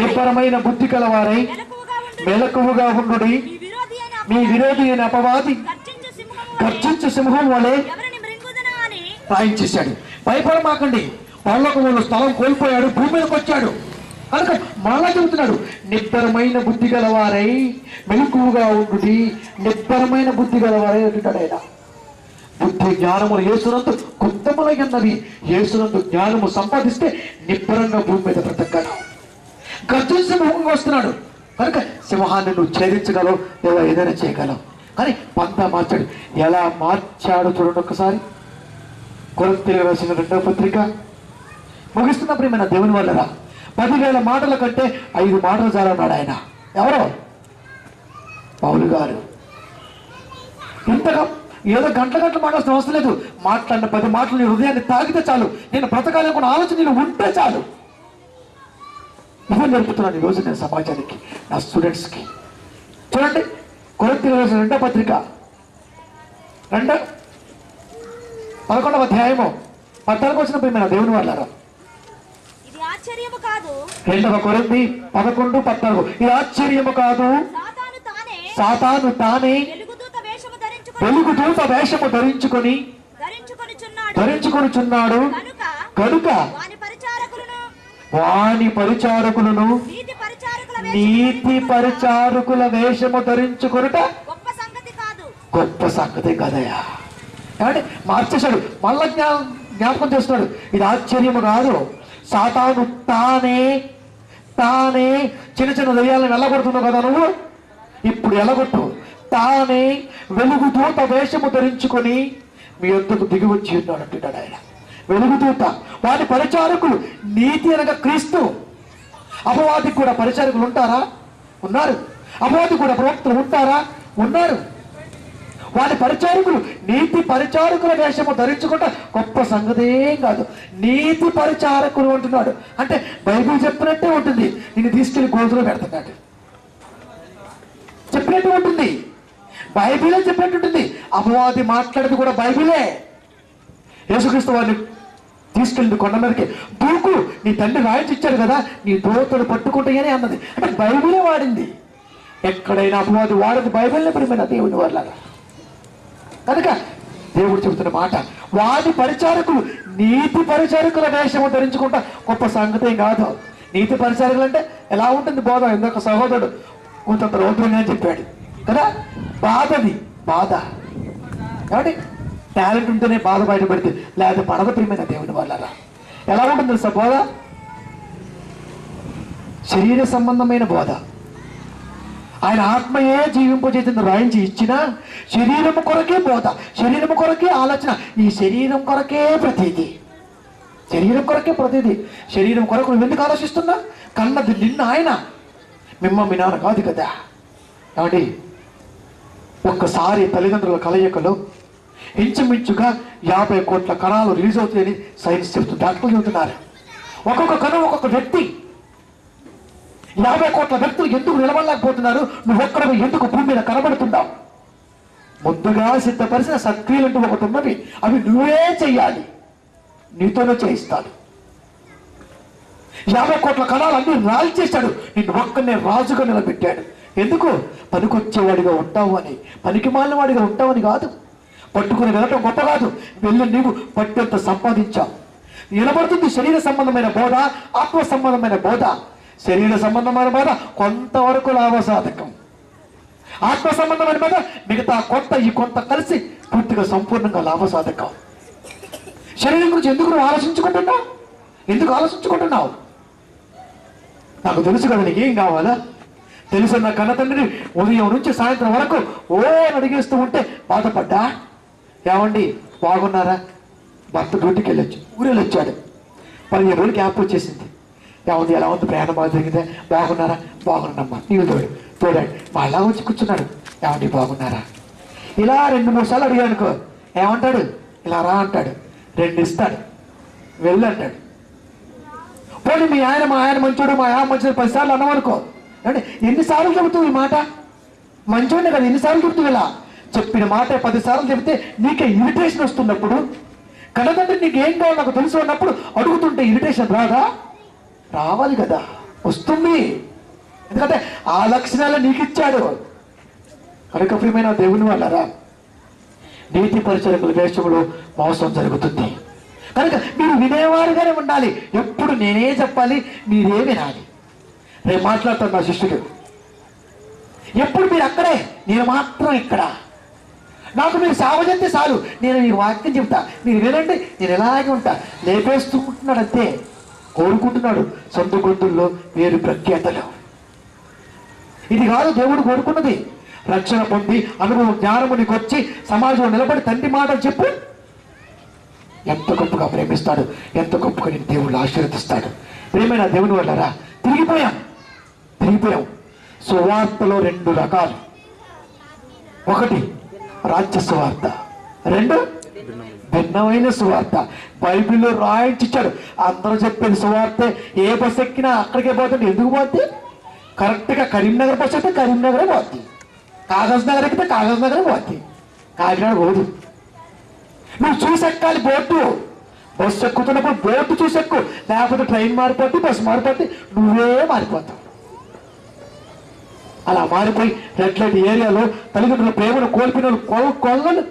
నిబ్బరమైన బుద్ధి కలవారై మెలకువగా ఉండుడి, మీ విరోధి అయిన అపవాది గర్జించు సింహం వలె రాయించేశాడు. భయపడమాకండి. పరలోకములో స్థలం కోల్పోయాడు, భూమి మీదకి వచ్చాడు. కనుక మళ్ళా చెబుతున్నాడు, నిబ్బరమైన బుద్ధి గలవారై మెలకువగా ఉండుడి. నిబ్బరమైన బుద్ధి గలవారై అంటున్నాడు ఆయన. బుద్ధి జ్ఞానము యేసునందు గుప్తములైనవి. యేసునందు జ్ఞానము సంపాదిస్తే నిబ్బరంగా భూమి మీద బ్రతకగలవు. గర్జించే సింహంగా వస్తున్నాడు కనుక సింహాన్ని నువ్వు ఛేదించగలవు, లేదా ఏదైనా చేయగలవు. కానీ పంత మార్చాడు. ఎలా మార్చాడు చూడండి ఒక్కసారి. కొరింథీయులకు రాసిన 2వ పత్రిక ముగిస్తున్న ప్రియమైన దేవుని వల్లరా. 10,000 మాటల కంటే 5 మాటలు చాలన్నాడు ఆయన. ఎవరో పౌలు గారు. ఇంతగా ఏదో గంటల మాట్లాడాల్సిన అవసరం లేదు. మాట్లాడిన 10 మాటలు నీ హృదయాన్ని తాగితే చాలు. నేను బ్రతకాలనుకున్న ఆలోచన నేను ఉంటే చాలు. ఇవన్నీ నేర్పుతున్నాను ఈరోజు నేను సమాజానికి, నా స్టూడెంట్స్కి. చూడండి కొరింథీయులకు రాసిన 2వ పత్రిక 11వ అధ్యాయము 14 వచ్చిన ప్రియమైన దేవుని వాళ్ళారా. 2వ కొరింథీ 11:14. ఇది ఆశ్చర్యము కాదు, సాతాను తానే వెలుగుదూత వేషము ధరించుకొనుచున్నాడు కనుక వాని పరిచారకులను నీతి పరిచారకుల వేషము ధరించుకొనుట గొప్ప సంగతి కదయా. అంటే మార్చేశాడు, మళ్ళా జ్ఞాపకం చేస్తున్నాడు. ఇది ఆశ్చర్యము కాదు, సాతాను తానే చిన్న చిన్న దయ్యాలను వెళ్ళగొడుతున్నావు కదా నువ్వు, ఇప్పుడు వెళ్ళగొట్టు. తానే వెలుగుదూత వేషము ధరించుకొని మీ యొద్దకు దిగి వచ్చి ఉన్నాడు అంటున్నాడు ఆయన. వెలుగుదూత, వాటి పరిచారకులు నీతి అనగా క్రీస్తు. అపవాదికి కూడా పరిచారకులు ఉంటారా? ఉన్నారు. అపవాది కూడా ప్రవక్తలు ఉంటారా? ఉన్నారు. వాటి పరిచారకులు నీతి పరిచారకుల వేషము ధరించుకుంటా గొప్ప సంగతేం కాదు. నీతి పరిచారకులు అంటున్నాడు అంటే బైబిల్ చెప్పినట్టే ఉంటుంది. నిన్ను తీసుకెళ్లి గోతులో పెడుతున్నాడు, చెప్పినట్టు ఉంటుంది. బైబిలే చెప్పినట్టు ఉంటుంది. అపవాది మాట్లాడేది కూడా బైబిలే. యేసుక్రీస్తు వారిని తీసుకెళ్ళి కొండ మీదకి దూకు, నీ తండ్రి రాయించి ఇచ్చాడు కదా, నీ దోతలు పట్టుకుంటాయని అన్నది. అంటే బైబిలే వాడింది. ఎక్కడైనా అపవాది వాడది బైబిల్నే ప్రియమైన దేవుని వాళ్ళగా. కనుక దేవుడు చెబుతున్న మాట, వాడి పరిచారకులు నీతి పరిచారకుల వేషము ధరించుకుంటా గొప్ప సంగతి కాదు. నీతి పరిచారకులు అంటే ఎలా ఉంటుంది బోధ? ఎందుకు సహోదరుడు కొంత రౌద్రంగా చెప్పాడు కదా, బాధది బాధ. కాబట్టి టాలెంట్ ఉంటేనే బాధ బయటపడితే, లేదా పడద ప్రియమైన దేవుని వాళ్ళరా. ఎలా ఉంటుంది తెలుసా బోధ? శరీర సంబంధమైన బోధ. ఆయన ఆత్మయే జీవింపజేసింది రాయించి ఇచ్చిన శరీరము కొరకే బోధ, శరీరము కొరకే ఆలోచన, ఈ శరీరం కొరకే ప్రతిదీ, శరీరం కొరకే ప్రతిదీ. శరీరం కొరకు నువ్వు ఎందుకు ఆలోచిస్తున్నా? కన్నది నిన్న ఆయన, మిమ్మల్ని నాన్న కాదు కదా. కాబట్టి ఒక్కసారి తల్లిదండ్రుల కలయికలో ఇంచుమించుగా 50 కోట్ల కణాలు రిలీజ్ అవుతాయని సైన్స్ చెబుతుంది, డాక్టర్లు చెబుతున్నారు. ఒక్కొక్క కణం ఒక్కొక్క వ్యక్తి. 50 కోట్ల వ్యక్తులు ఎందుకు నిలబడలేకపోతున్నారు? నువ్వు ఒక్కడ ఎందుకు భూమి మీద కనబడుతున్నావు? ముందుగా సిద్ధపరిచిన సత్క్రియలు అంటూ ఒకటి ఉన్నవి, అవి నువ్వే చెయ్యాలి, నీతోనే చేయిస్తాడు. 50 కోట్ల కణాలు అన్ని రాల్చేశాడు, నిన్ను ఒక్కనే రాజుగా నిలబెట్టాడు. ఎందుకు? పనికొచ్చేవాడిగా ఉంటావు అని, పనికి మాలిన వాడిగా ఉంటావని కాదు. పట్టుకుని వెళ్ళటం గొప్ప కాదు, వెళ్ళి నీవు పట్టెంత సంపాదించావు. నిలబడుతుంది శరీర సంబంధమైన బోధ, ఆత్మ సంబంధమైన బోధ. శరీర సంబంధమైన బోధ కొంతవరకు లాభసాధకం, ఆత్మ సంబంధమైన బోధ మిగతా కొంత ఈ కొంత కలిసి పూర్తిగా సంపూర్ణంగా లాభసాధకం. శరీరం గురించి ఎందుకు నువ్వు ఆలోచించుకుంటున్నావు? ఎందుకు ఆలోచించుకుంటున్నావు? నాకు తెలుసు కదా నీకేం కావాలా. తెలుసన్న కన్న తండ్రిని ఉదయం నుంచి సాయంత్రం వరకు ఓ అడిగేస్తూ ఉంటే బాధపడ్డా. ఏమండి బాగున్నారా? భర్త డ్యూటీకి వెళ్ళొచ్చు, ఊరేళ్ళు వచ్చాడు, 15 రోజులకి యాప్ వచ్చేసింది. ఏమంది ఎలా ఉంది, ప్రయాణం బాగా జరిగిందే? బాగున్నారా? బాగున్నామ్మా, నీళ్ళు తోడాడు. మళ్ళా వచ్చి కూర్చున్నాడు, ఏమండి బాగున్నారా? ఇలా 2-3 సార్లు అడిగాడు అనుకో, ఏమంటాడు? ఇలా రా అంటాడు, 2 ఇస్తాడు, వెళ్ళు అంటాడు. పోనీ మీ ఆయన మా ఆయన మంచోడు, మా ఆయన మంచిది 10 సార్లు అన్నామనుకో, అంటే ఎన్నిసార్లు చెబుతావు ఈ మాట? మంచోడే కదా, ఎన్నిసార్లు చెబుతావు? ఇలా చెప్పిన మాట 10 సార్లు చెబితే నీకే ఇరిటేషన్ వస్తున్నప్పుడు, కన్నతండ్రి నీకు ఏం కావాలో నాకు తెలుసు అన్నప్పుడు అడుగుతుంటే ఇరిటేషన్ రాదా? రావాలి కదా, వస్తుంది. ఎందుకంటే ఆ లక్షణాలు నీకు ఇచ్చాడు. కనుక ప్రియమైన దేవుని వాళ్ళరా, నీతి పరిచయకుల వేషంలో మోసం జరుగుతుంది. కనుక మీరు వినేవారుగానే ఉండాలి. ఎప్పుడు నేనే చెప్పాలి, మీరే వినాలి. రేపు మాట్లాడతాను నా శిష్యుడు, ఎప్పుడు మీరు అక్కడే, నేను మాత్రం ఇక్కడ. నాకు మీరు సేవ చేస్తే చాలు, నేను మీకు వాక్యం చెప్తా, మీరు వినండి, నేను ఎలాగే ఉంటా. లేపేస్తూ ఉంటున్నాడు అంతే, కోరుకుంటున్నాడు సొంత గొంతుల్లో వేరు ప్రఖ్యాతలు. ఇది కాదు దేవుడు కోరుకున్నది. రక్షణ పొంది అనుభవం జ్ఞానము నీకు వచ్చి సమాజంలో నిలబడి తండ్రి మాటలు చెప్పు. ఎంత గొప్పగా ప్రేమిస్తాడు, ఎంత గొప్పగా నేను దేవుళ్ళు ఆశీర్వదిస్తాడు. ప్రేమైన దేవుని వల్లరా తిరిగిపోయాం. సువార్తలో 2 రకాలు. 1 రాజ్య సువార్త, 2 భిన్నమైన సువార్త. బైబిల్లో రాయించాడు. అందరూ చెప్పేది సువార్తే. ఏ బస్సు ఎక్కినా అక్కడికే పోతుంది. ఎందుకు పోద్ది? కరెక్ట్గా కరీంనగర్ బస్సు అయితే కరీంనగరే పోద్ది, కాగజ్ నగర్ ఎక్కితే కాగజ్ నగరే పోద్ది, కాకినాడ పోదు. నువ్వు చూసెక్కాలి బోటు. బస్సు ఎక్కుతున్నప్పుడు బోటు చూసెక్కు, లేకపోతే ట్రైన్ మారిపోద్ది, బస్సు మారిపోద్ది, నువ్వే మారిపోతావు. అలా మారిపోయి రెడ్ లైట్ ఏరియాలో తల్లిదండ్రుల ప్రేమను కోల్పోయిన కొల్లలు.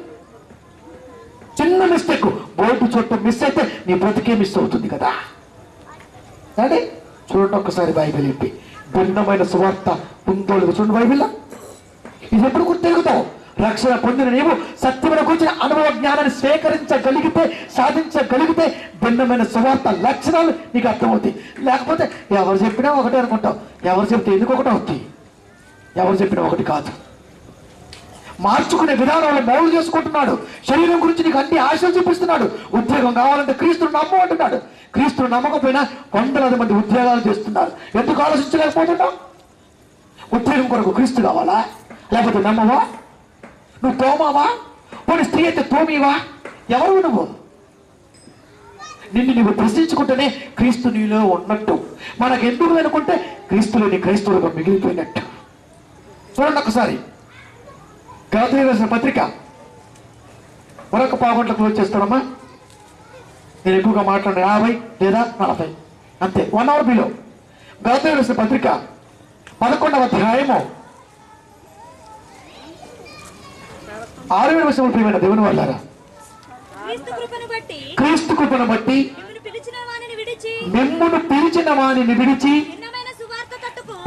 చిన్న మిస్టేక్, బోటు చుట్టూ మిస్ అయితే నీ బ్రతికే మిస్ అవుతుంది కదా. అంటే చూడండి ఒక్కసారి బైబిల్ చెప్పి భిన్నమైన సువార్త ఉందో చూడండి బైబిల్లో. ఇది ఎప్పుడు గుర్తెరుగుతావు? రక్షణ పొందిన నీవు సత్యమైన కూర్చిన అనుభవ జ్ఞానాన్ని స్వీకరించగలిగితే, సాధించగలిగితే భిన్నమైన సువార్త లక్షణాలు నీకు అర్థమవుతాయి. లేకపోతే ఎవరు చెప్పినా ఒకటే అనుకుంటావు. ఎవరు చెప్తే ఎందుకు ఒకటే అవుతాయి, ఎవరు చెప్పినా ఒకటి కాదు. మార్చుకునే విధానంలో మౌలు చేసుకుంటున్నాడు. శరీరం గురించి నీకు అన్ని ఆశలు చూపిస్తున్నాడు. ఉద్యోగం కావాలంటే క్రీస్తును నమ్ము అంటున్నాడు. క్రీస్తును నమ్మకపోయినా 100,000 మంది ఉద్యోగాలు చేస్తున్నారు. ఎందుకు ఆలోచించలేకపోతున్నావు? ఉద్యోగం కొరకు క్రీస్తు కావాలా? లేకపోతే నమ్మవా? నువ్వు తోమావా? పోనీ స్త్రీ అయితే తోమివా? ఎవరు నువ్వు? నిన్ను నువ్వు ప్రశ్నించుకుంటేనే క్రీస్తు నీలో ఉన్నట్టు. మనకెందుకు అనుకుంటే క్రీస్తులోని క్రైస్తవులుగా మిగిలిపోయినట్టు. చూడండి ఒకసారి గలతీయులకు రాసిన పత్రిక 1 పావుగంటలకు క్లోజ్ చేస్తాడమ్మా. నేను ఎక్కువగా మాట్లాడిన 50 లేదా 40 అంతే, 1 hour బిలో. గలాతీయులకు రాసిన పత్రిక 11వ అధ్యాయము 6వ వచనం. ప్రియమైన దేవుని వాళ్ళారా, క్రీస్తు కృపను బట్టి మిమ్మును పిలిచిన వానిని విడిచి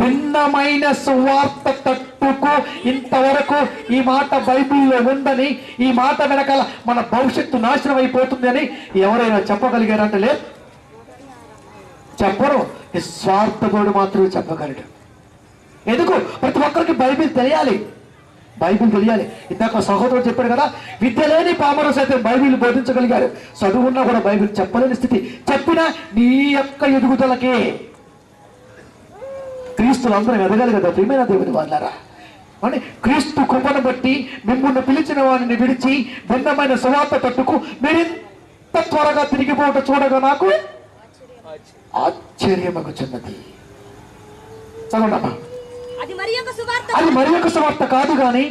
భిన్నమైన సువార్త తట్టుకు. ఇంతవరకు ఈ మాట బైబిల్లో ఉందని, ఈ మాట వెనకాల మన భవిష్యత్తు నాశనం అయిపోతుంది అని ఎవరైనా చెప్పగలిగారంటే లేదు, చెప్పరు. నిస్వార్థపరుడు మాత్రమే చెప్పగలడు. ఎందుకు? ప్రతి ఒక్కరికి బైబిల్ తెలియాలి, బైబిల్ తెలియాలి. ఇందాక సహోదరుడు చెప్పాడు కదా, విద్య లేని పామరు సైతం బైబిల్ బోధించగలిగారు. చదువున్నా కూడా బైబిల్ చెప్పలేని స్థితి. చెప్పినా నీ యొక్క ఎదుగుదలకే. క్రీస్తులు అందరం ఎదగాలి కదా ప్రియమైన దేవుని వాళ్ళారా. అని క్రీస్తు కృపను బట్టి మిమ్మల్ని పిలిచిన వారిని విడిచి భిన్నమైన సువార్త తట్టుకు మీరింత త్వరగా తిరిగిపోవట చూడగా నాకు ఆశ్చర్యమగుచున్నది. చదవమ్మా. అది మరి యొక్క సువార్త కాదు గాని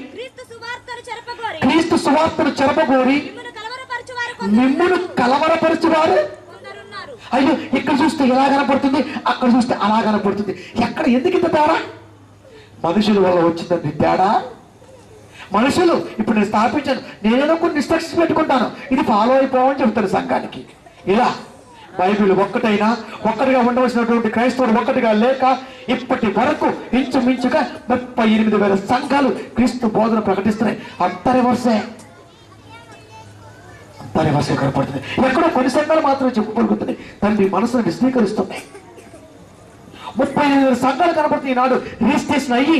క్రీస్తు సువార్తను చెరపగోరి మిమ్మును కలవరపరచువారు. అయ్యో, ఇక్కడ చూస్తే ఇలా కనపడుతుంది, అక్కడ చూస్తే అలా కనపడుతుంది. ఎక్కడ ఎందుకు ఇంత తేడా? మనుషుల వల్ల వచ్చిందండి తేడా. మనుషులు ఇప్పుడు నేను స్థాపించాను, నేనేదో కొన్ని ఇన్స్ట్రక్షన్స్ పెట్టుకుంటాను, ఇది ఫాలో అయిపోవని చెప్తాను సంఘానికి. ఇలా బైబిల్ ఒక్కటైనా ఒక్కటిగా ఉండవలసినటువంటి క్రైస్తవుడు ఒక్కటిగా లేక ఇప్పటి వరకు ఇంచుమించుగా 38,000 సంఘాలు క్రీస్తు బోధన ప్రకటిస్తున్నాయి. అంతరి వరుసే కనపడుతుంది. ఎక్కడో కొన్ని సంఘాలు మాత్రం చెప్పుకోగలుగుతున్నాయి, తండ్రి మనసును విశ్వీకరిస్తున్నాయి. 38,000 సంఘాలు కనపడుతుంది. ఈనాడు రిజిస్ట్రేషన్ అయ్యి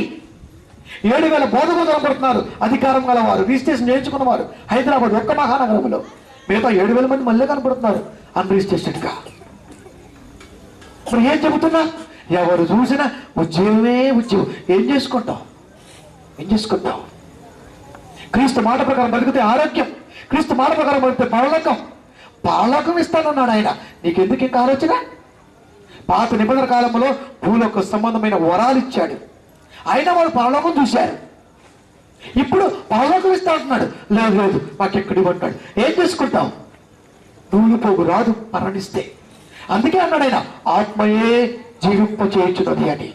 7,000 బోధకులు కనపడుతున్నారు. అధికారం గల వారు, రిజిస్ట్రేషన్ చేయించుకున్నవారు హైదరాబాద్ ఒక్క మహానగరంలో. మిగతా 7,000 మంది మళ్ళీ కనపడుతున్నారు అన్రిజిస్ట్రేటెడ్ గా. మరి ఏం చెబుతున్నా? ఎవరు చూసినా ఉద్యోగమే ఉద్యోగం. ఏం చేసుకుంటావు? క్రీస్తు మాట ప్రకారం బతికితే ఆరోగ్యం, క్రీస్తు మాట ప్రకారం బతికితే పరలోకం ఇస్తానన్నాడు ఆయన. నీకెందుకు ఇంకా ఆలోచన? పాత నిబంధన కాలంలో భూలోక సంబంధమైన వరాలు ఇచ్చాడు, అయినా వాళ్ళు పరలోకం చూశారు. ఇప్పుడు పరలోకం ఇస్తా అంటున్నాడు. లేదు మాకెక్కడి అంటాడు. ఏం చేసుకుంటావు? నూలు పోగు రాదు మరణిస్తే. అందుకే అన్నాడు ఆయన, ఆత్మయే జీవింపచేయుచున్నది అని.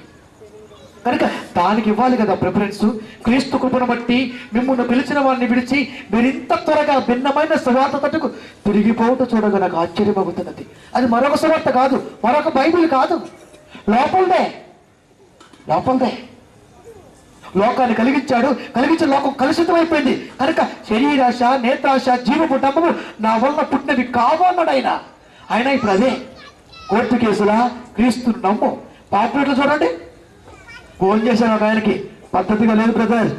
కనుక దానికి ఇవ్వాలి కదా ప్రిఫరెన్స్. క్రీస్తు కృపను బట్టి మిమ్మల్ని పిలిచిన వారిని విడిచి మీరింత త్వరగా భిన్నమైన సువార్త తట్టుకు తిరిగిపోవటం చూడగా నాకు ఆశ్చర్యమవుతున్నది. అది మరొక సువార్త కాదు, మరొక బైబిల్ కాదు, లోపలదే. లోకాన్ని కలిగించాడు, కలిగించిన లోకం కలుషితం అయిపోయింది. కనుక శరీరాశ, నేత్రాశ, జీవపు డబ్బు నా వల్ల పుట్టినవి కావు అన్నాడు ఆయన. ఇప్పుడు అదే కోర్టు కేసులా క్రీస్తుని నమ్ము. పాపులేట్లు చూడండి, ఫోన్ చేశాను ఒక ఆయనకి, పద్ధతిగా లేదు బ్రదర్,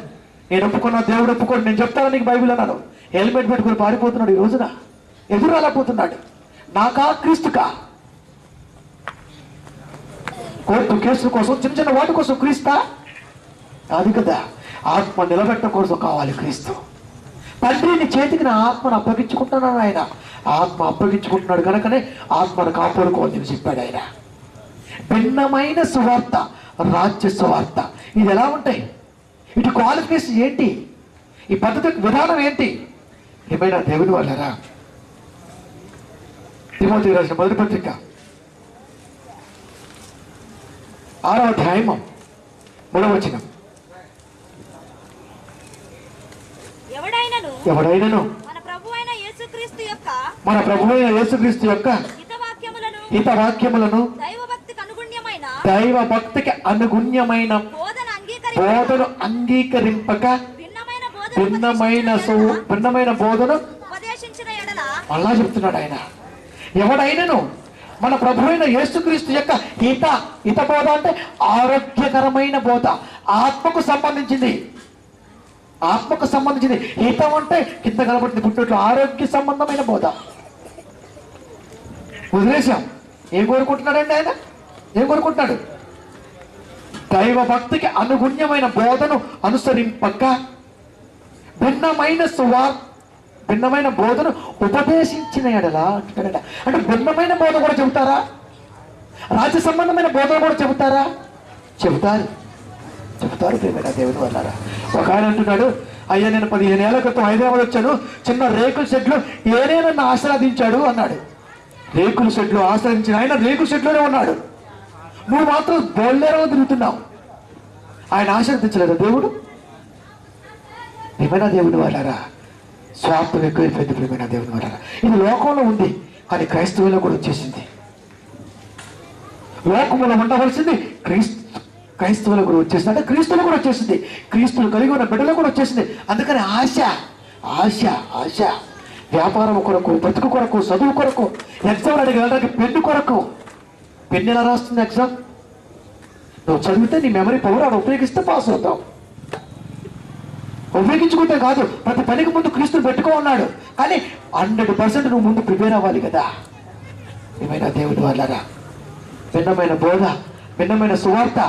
నేను ఒప్పుకున్నా, దేవుడు ఒప్పుకోడు, నేను చెప్తాను నీకు బైబిల్ అన్నాను. హెల్మెట్ పెట్టుకుని పారిపోతున్నాడు. ఈ రోజున ఎదురు రాలేకపోతున్నాడు. నాకా క్రీస్తుకా? కోర్టు కేసుల కోసం, చిన్న వాటి కోసం క్రీస్తా? అది కదా. ఆత్మ నిలబెట్టడం కోసం కావాలి క్రీస్తు. తండ్రిని చేతికి నా ఆత్మను అప్పగించుకుంటున్నాను ఆయన. ఆత్మ అప్పగించుకుంటున్నాడు కనుకనే ఆత్మను కాపాడుకోవాలని చెప్పాడు ఆయన. భిన్నమైన సువార్త, రాజ్య సువార్త, ఇది ఎలా ఉంటాయి? ఇటు క్వాలిఫికేషన్ ఏంటి? ఈ పద్ధతి విధానం ఏంటి? ఏమైనా దేవుని వాళ్ళరా, తిమోతికి రాసిన మొదటి పత్రిక 6వ అధ్యాయము 3వ వచనం. ఎవడైనను మన ప్రభువైన యేసుక్రీస్తు యొక్క హిత వాక్యములను దైవ భక్తికి అనుగుణ్యమైన బోధను అంగీకరింపక భిన్నమైన బోధను అలా చెప్తున్నాడు ఆయన. ఎవడైనను మన ప్రభువైన యేసుక్రీస్తు యొక్క హిత బోధ అంటే ఆరోగ్యకరమైన బోధ, ఆత్మకు సంబంధించింది. హితం అంటే కింద కనబడుతుంది పుట్టినట్లు ఆరోగ్య సంబంధమైన బోధ. వదిలేశాం. ఏం కోరుకుంటున్నాడండి ఆయన? ఏం కోరుకుంటున్నాడు? దైవ భక్తికి అనుగుణ్యమైన బోధను అనుసరింపక భిన్నమైన బోధను ఉపదేశించిన ఎడలా అంటున్నాడట. అంటే భిన్నమైన బోధ కూడా చెబుతారా? రాజ్య సంబంధమైన బోధన కూడా చెబుతారా? చెబుతారు ప్రేమైన దేవుని వల్ల. ఒక ఆయన అంటున్నాడు, అయ్యా నేను 15 ఏళ్ల క్రితం హైదరాబాద్ వచ్చాను, చిన్న రేకుల షెడ్లో ఏనే నన్ను ఆశీర్వదించాడు అన్నాడు. రేకుల షెడ్లో ఆశ్రయించిన ఆయన రేకుల షెడ్లోనే ఉన్నాడు. నువ్వు మాత్రం బోల్లేరో తిరుగుతున్నావు. ఆయన ఆశీర్వదించలేదా దేవుడు? ఏమైనా దేవుని వాళ్ళారా, స్వార్థం ఎక్కువైపోయింది. ప్రియమైన దేవుని వాళ్ళారా, ఇది లోకంలో ఉంది, కానీ క్రైస్తవులో కూడా వచ్చేసింది. లోకంలో ఉండవలసింది క్రైస్తవులు కూడా వచ్చేసింది, అంటే క్రీస్తులు కూడా వచ్చేసింది, క్రీస్తులు కలిగి ఉన్న బిడ్డలు కూడా వచ్చేసింది. అందుకని ఆశ ఆశ ఆశ, వ్యాపారం కొరకు, బ్రతుకు కొరకు, చదువు కొరకు, ఎగ్జామ్ అడిగి వెళ్ళడానికి పెన్ను కొరకు. పెన్ను ఎలా రాస్తుంది ఎగ్జామ్? నువ్వు చదివితే నీ మెమరీ పవర్ ఆడ ఉపయోగిస్తే పాస్ అవుతావు. ఉపయోగించుకుంటే కాదు, ప్రతి పనికి ముందు క్రీస్తుని పెట్టుకో ఉన్నాడు. కానీ 100% నువ్వు ముందు ప్రిపేర్ అవ్వాలి కదా. ఏమైనా దేవుడి వాళ్ళరా, భిన్నమైన బోధ, భిన్నమైన సువార్త,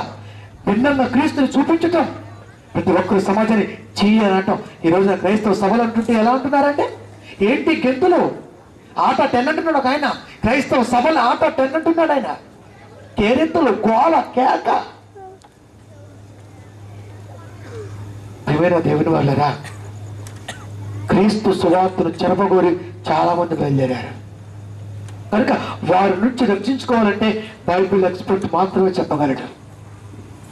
భిన్నంగా క్రీస్తుని చూపించటం, ప్రతి ఒక్కరు సమాజాన్ని చేయనటం. ఈ రోజున క్రైస్తవ సభలు అంటుంటే ఎలా అంటున్నారంటే, ఏంటి గెంతులు, ఆట 10 అంటున్నాడు ఒక ఆయన. క్రైస్తవ సభలు ఆట 10 అంటున్నాడు ఆయన. కేరింతలు, గోల, కేక. ఏమైనా దేవుని వాళ్ళరా, క్రీస్తు సువార్తను చెరపగోరి చాలా మంది బయలుదేరారు. కనుక వారి నుంచి రక్షించుకోవాలంటే బైబిల్ ఎక్స్పర్ట్ మాత్రమే చెప్పగలడు,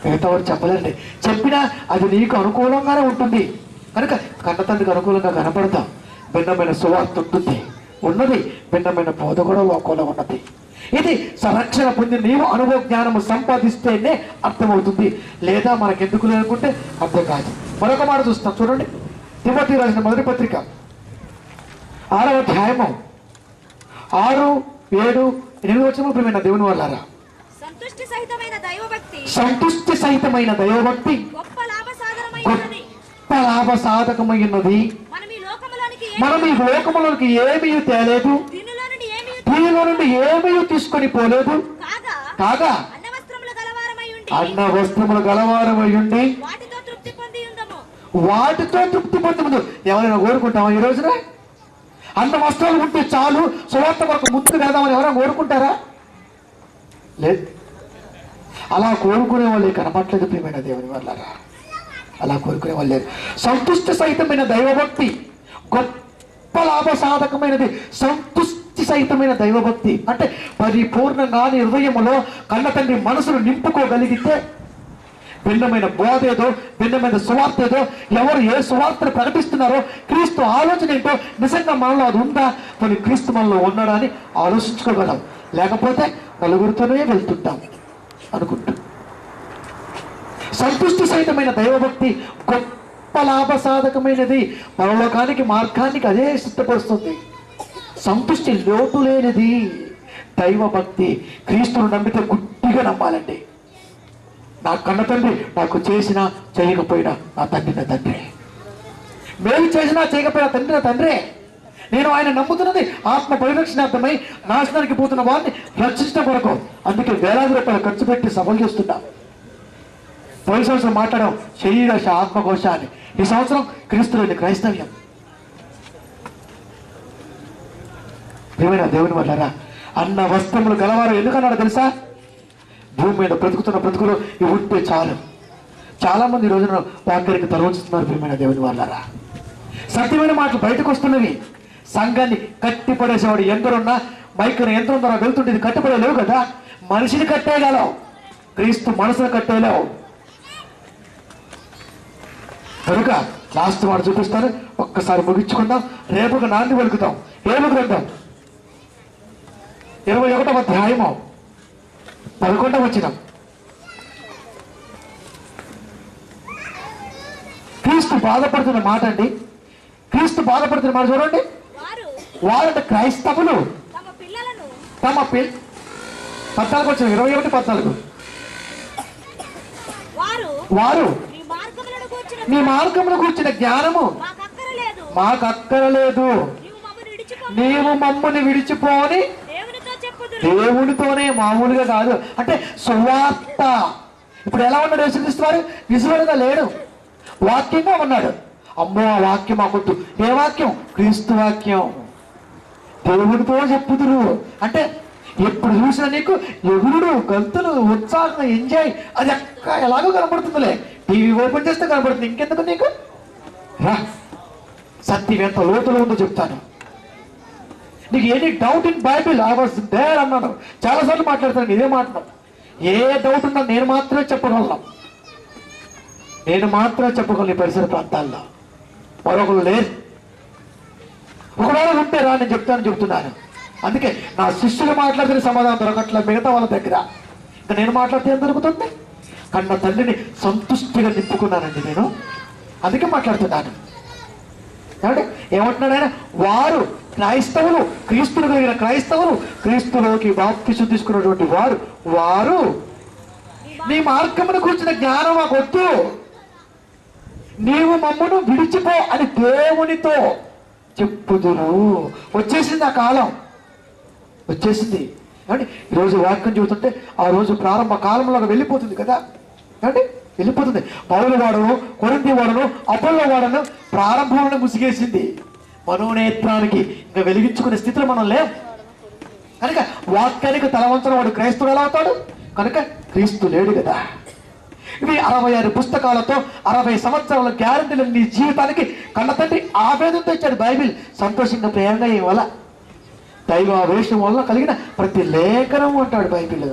మిగతా వారు చెప్పలేరండి. చెప్పినా అది నీకు అనుకూలంగానే ఉంటుంది. కనుక కన్నతండ్రికి అనుకూలంగా కనపడతాం. భిన్నమైన సువార్త ఉంటుంది, ఉన్నది, భిన్నమైన బోధ కూడా లోకంలో ఉన్నది. ఇది సంరక్షణ పొంది నీవు అనుభవ జ్ఞానము సంపాదిస్తేనే అర్థమవుతుంది, లేదా మనకెందుకు లేనుకుంటే అర్థం కాదు. మరొక మాట చూస్తాం చూడండి, తిమోతి రాసిన మొదటి పత్రిక 6వ అధ్యాయము 6, 7, 8 వచనములు. ప్రియమైన దేవుని వాళ్ళారా, సంతుష్టి సహితమైన దైవభక్తి గొప్ప లాభ సాధకమైనది. మనం ఈ లోకములోనికి ఏమీ తేలేదు, దీనిలో నుండి ఏమీ తీసుకొని పోలేదు. కాగా అన్న వస్త్రములు గలవారమై ఉండి వాటితో తృప్తి పొంది. ఎవరైనా కోరుకుంటామా ఈ రోజున? అన్న వస్త్రాలు ఉంటే చాలు, సువార్త వరకు ముందుకు వెళ్దామని ఎవరైనా కోరుకుంటారా? లేదు. అలా కోరుకునే వాళ్ళు కనపట్లేదు ప్రియమైన దేవుని వాళ్ళారా, అలా కోరుకునే వాళ్ళు లేదు. సంతుష్టి సహితమైన దైవభక్తి గొప్ప లాభ సాధకమైనది. సంతుష్టి సహితమైన దైవభక్తి అంటే పరిపూర్ణంగా నీ హృదయములో కన్న తండ్రి మనసును నింపుకోగలిగితే, భిన్నమైన బోధ ఏదో, భిన్నమైన సువార్త ఏదో, ఎవరు ఏ సువార్తను ప్రకటిస్తున్నారో, క్రీస్తు ఆలోచన ఏంటో, నిజంగా మనలో అది ఉందా, మరి క్రీస్తు మనలో ఉన్నాడా అని ఆలోచించుకోగలం. లేకపోతే నలుగురితోనే వెళ్తుంటాం అనుకుంటూ. సంతుష్టి సహితమైన దైవభక్తి గొప్ప లాభ సాధకమైనది, పరలోకానికి మార్గానికి అదే సిద్ధపరుస్తుంది. సంతుష్టి లోటు లేనిది దైవభక్తి. క్రీస్తును నమ్మితే గుడ్డిగా నమ్మాలండి. నా కన్న తండ్రి నాకు చేసినా చేయకపోయినా నా తండ్రి నా తండ్రి, మేలు చేసినా చేయకపోయినా తండ్రి నా తండ్రే. నేను ఆయన నమ్ముతున్నది ఆత్మ పరిరక్షణార్థమై నాశనానికి పోతున్న వారిని రక్షించడం కొరకు. అందుకే వేలాది రూపాయలు ఖర్చు పెట్టి సభలు చేస్తున్నా. పోయిన సంవత్సరం మాట్లాడాం శరీరశ ఆత్మకోశ అని. ఈ సంవత్సరం క్రీస్తులోని క్రైస్తవ్యం. ప్రియమైన దేవుని వల్లరా, అన్న వస్త్రములు గలవారు ఎందుకన్నాడు తెలుసా? భూమి మీద బ్రతుకుతున్న బ్రతుకులు ఇవి ఉంటే చాలు. చాలా మంది ఈ రోజున వాక్యానికి తరవస్తున్నారు. ప్రియమైన దేవుని వల్లరా, సత్యమైన మాటలు బయటకు వస్తున్నవి. సంఘాన్ని కట్టిపడేసేవాడు ఎందరున్నా, మైకును ఎంతరం ద్వారా వెళ్తుంటే కట్టిపడేలేవు కదా. మనిషిని కట్టేయగలవు, క్రీస్తు మనసును కట్టేయలేవు. కనుక లాస్ట్ మాట చూపిస్తాను, ఒక్కసారి ముగించుకుందాం. రేపుకు నాంది వెలుగుతాం. ఏమి గ్రంథం 21వ అధ్యాయము 11వ వచనం. క్రీస్తు బాధపడుతున్న మాట అండి. క్రీస్తు బాధపడుతున్న మాట చూడండి. వారంటే క్రైస్తవులు తమ 14 వచ్చిన 21-14 వారు నీ మార్గమును కూర్చిన జ్ఞానము మాకు అక్కరలేదు, నీవు మమ్మల్ని విడిచిపోని దేవునితోనే, మామూలుగా కాదు. అంటే సువార్త. ఇప్పుడు ఎలా ఉన్నాడు యేసుక్రీస్తు వారు? విజువల్గా లేడు, వాక్యంగా ఉన్నాడు. అమ్మో ఆ వాక్యం మాకొద్దు. ఏ వాక్యం? క్రీస్తు వాక్యం. దేవునితో చెప్పుదురు అంటే ఎప్పుడు చూసినా నీకు ఎగురుడు, గంతులు, ఉత్సాహం, ఎంజాయ్ అది ఎలాగో కనపడుతుందిలే. టీవీ ఓపెన్ చేస్తే కనపడుతుంది. ఇంకెందుకు నీకు? రా, సత్యం ఎంత లోతులో ఉందో చెప్తాను. నీకు any doubt in Bible I was there అన్నాను. చాలాసార్లు మాట్లాడతాను, ఇదే మాట్లాడు. ఏ డౌట్ ఉన్నా నేను మాత్రమే చెప్పగలను. నేను మాత్రమే చెప్పగలను ఈ పరిసర ప్రాంతాల్లో, మరొకరు లేరు. ఒకవేళ ఉంటే రా, నేను చెప్తున్నాను. అందుకే నా శిష్యులు మాట్లాడితే సమాధానం దొరకట్లే మిగతా వాళ్ళ దగ్గర. ఇంకా నేను మాట్లాడితే ఏం దొరుకుతుంది? కన్న తల్లిని సంతుష్టిగా నింపుకున్నానండి నేను, అందుకే మాట్లాడుతున్నాను. ఏమంటే ఏమంటున్నాడు ఆయన? వారు క్రైస్తవులు, క్రీస్తులు కలిగిన క్రైస్తవులు, క్రీస్తులోకి బాప్తిసం తీసుకున్నటువంటి వారు నీ మార్గమును కూర్చున్న జ్ఞానం మాకొద్దు, నీవు మమ్మను విడిచిపో అని దేవునితో చెప్పుదురు. వచ్చేసింది ఆ కాలం, వచ్చేసింది. అంటే ఈరోజు వాక్యం చూస్తుంటే ఆ రోజు ప్రారంభ కాలంలో వెళ్ళిపోతుంది కదా. అంటే వెళ్ళిపోతుంది. పౌలు వాడను, కొరింథీ వాడను, అపోల్లో వాడను ప్రారంభంలో ముసిగేసింది. మనోనేత్రానికి ఇంకా వెలిగించుకునే స్థితిలో మనం లేం కనుక వాక్యానికి తలవంచన వాడు క్రైస్తవుడు ఎలా అవుతాడు? కనుక క్రీస్తు లేడు కదా. ఇవి 66 పుస్తకాలతో 60 సంవత్సరాల గ్యారంటీలు నీ జీవితానికి కన్న తండ్రి ఆవేదనతో ఇచ్చాడు బైబిల్. సంతోషంగా ప్రేమగా ఈ వల్ల దైవావేశం వల్ల కలిగిన ప్రతి లేఖనం అంటాడు బైబిల్.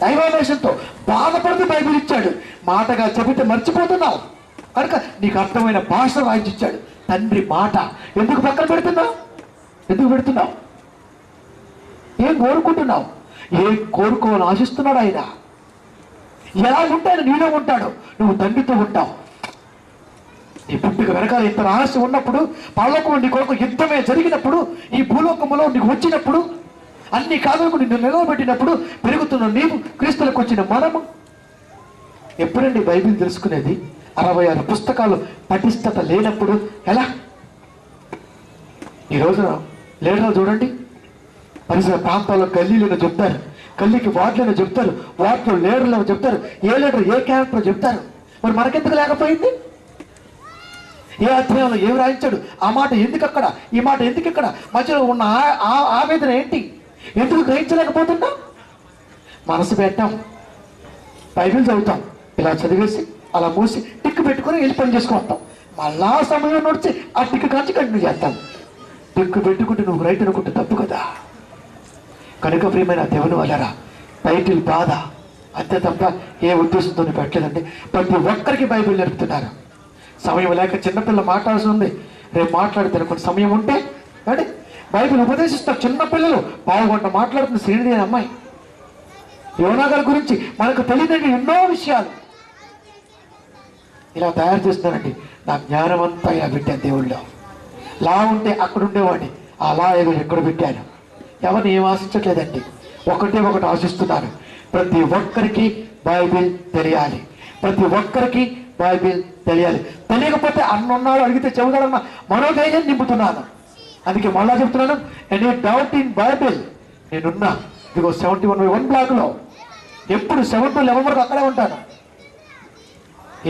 దైవావేశంతో బాధపడుతూ బైబిల్ ఇచ్చాడు. మాటగా చెబితే మర్చిపోతున్నావు కనుక నీకు అర్థమైన భాష రాయించాడు. తండ్రి మాట ఎందుకు పక్కన పెడుతున్నావు? ఎందుకు పెడుతున్నావు? ఏం కోరుకుంటున్నావు? ఏం కోరుకోవాలని ఆశిస్తున్నాడు ఆయన? ఎలా ఉంటాడు? నీలో ఉంటాడు, నువ్వు తండ్రితో ఉంటావు. నీ పుట్టుక వెనకాల ఇంత రహస్యం ఉన్నప్పుడు, పరలోకం నీ కొరకు యుద్ధమే జరిగినప్పుడు, ఈ భూలోకములో నీకు వచ్చినప్పుడు, అన్ని కాదులకు నిన్ను నిలవబెట్టినప్పుడు పెరుగుతున్న నీవు, క్రీస్తులకు వచ్చిన మనము ఎప్పుడండి బైబిల్ తెలుసుకునేది? 66 పుస్తకాలు పటిష్టత లేనప్పుడు ఎలా? ఈ రోజున లీడర్లు చూడండి, పరిసర ప్రాంతాల్లో గల్లీలను చెప్తారు, గల్లీకి వార్డులను చెప్తారు, వార్డులో లీడర్లను చెప్తారు, ఏ లీడర్ ఏ క్యారెక్టర్ చెప్తారు. మరి మనకెందుకు లేకపోయింది? ఏ అధ్యాయంలో ఏమి రాయించాడు? ఆ మాట ఎందుకు అక్కడ, ఈ మాట ఎందుకు ఇక్కడ, మధ్యలో ఉన్న ఆవేదన ఏంటి? ఎందుకు గ్రహించలేకపోతున్నాం? మనసు పెట్టాం, బైబిల్ చదువుతాం, ఇలా చదివేసి అలా మూసి టిక్కు పెట్టుకొని వెళ్ళి పని చేసుకుంటాం. మళ్ళా సమయం నడిచి ఆ టిక్కు కాంచి కంటిన్యూ చేస్తాం. టిక్కు పెట్టుకుంటే నువ్వు రైట్ అనుకుంటే తప్పు కదా. కనుక ప్రియమైన దేవుని వల్లరా టైటిల్ బాధ అంతే తప్ప ఏ ఉద్దేశంతో పెట్టలేదండి. ప్రతి ఒక్కరికి బైబిల్ నేర్పుతున్నారు. సమయం లేక చిన్నపిల్ల మాట్లాడాల్సి ఉంది, రేపు మాట్లాడితే కొన్ని సమయం ఉంటే అంటే బైబిల్ ఉపదేశిస్తారు. చిన్నపిల్లలు పావుగంట మాట్లాడుతున్న శ్రీనిధి అనే అమ్మాయి, యోనా గారి గురించి మనకు తెలియదండి ఎన్నో విషయాలు. ఇలా తయారు చేస్తున్నానండి. నా జ్ఞానం అంతా ఇలా పెట్టాను దేవుళ్ళో. లా ఉంటే అక్కడ ఉండేవాడిని, ఆ లా ఏదో ఎక్కడ పెట్టాను. ఎవరిని ఏం ఆశించట్లేదండి, ఒకటి ఆశిస్తున్నాను. ప్రతి ఒక్కరికి బైబిల్ తెలియాలి, ప్రతి ఒక్కరికి బైబిల్ తెలియాలి. తెలియకపోతే అన్నున్నాడు అడిగితే చెబుతాడన్న మనోధైర్యం నింపుతున్నాను. అందుకే మళ్ళా చెప్తున్నాను, ఎనీ డౌట్ ఇన్ బైబిల్ నేనున్నా. ఇదిగో 71 బ్లాక్లో ఎప్పుడు 7 to 11 వరకు అక్కడే ఉంటాను.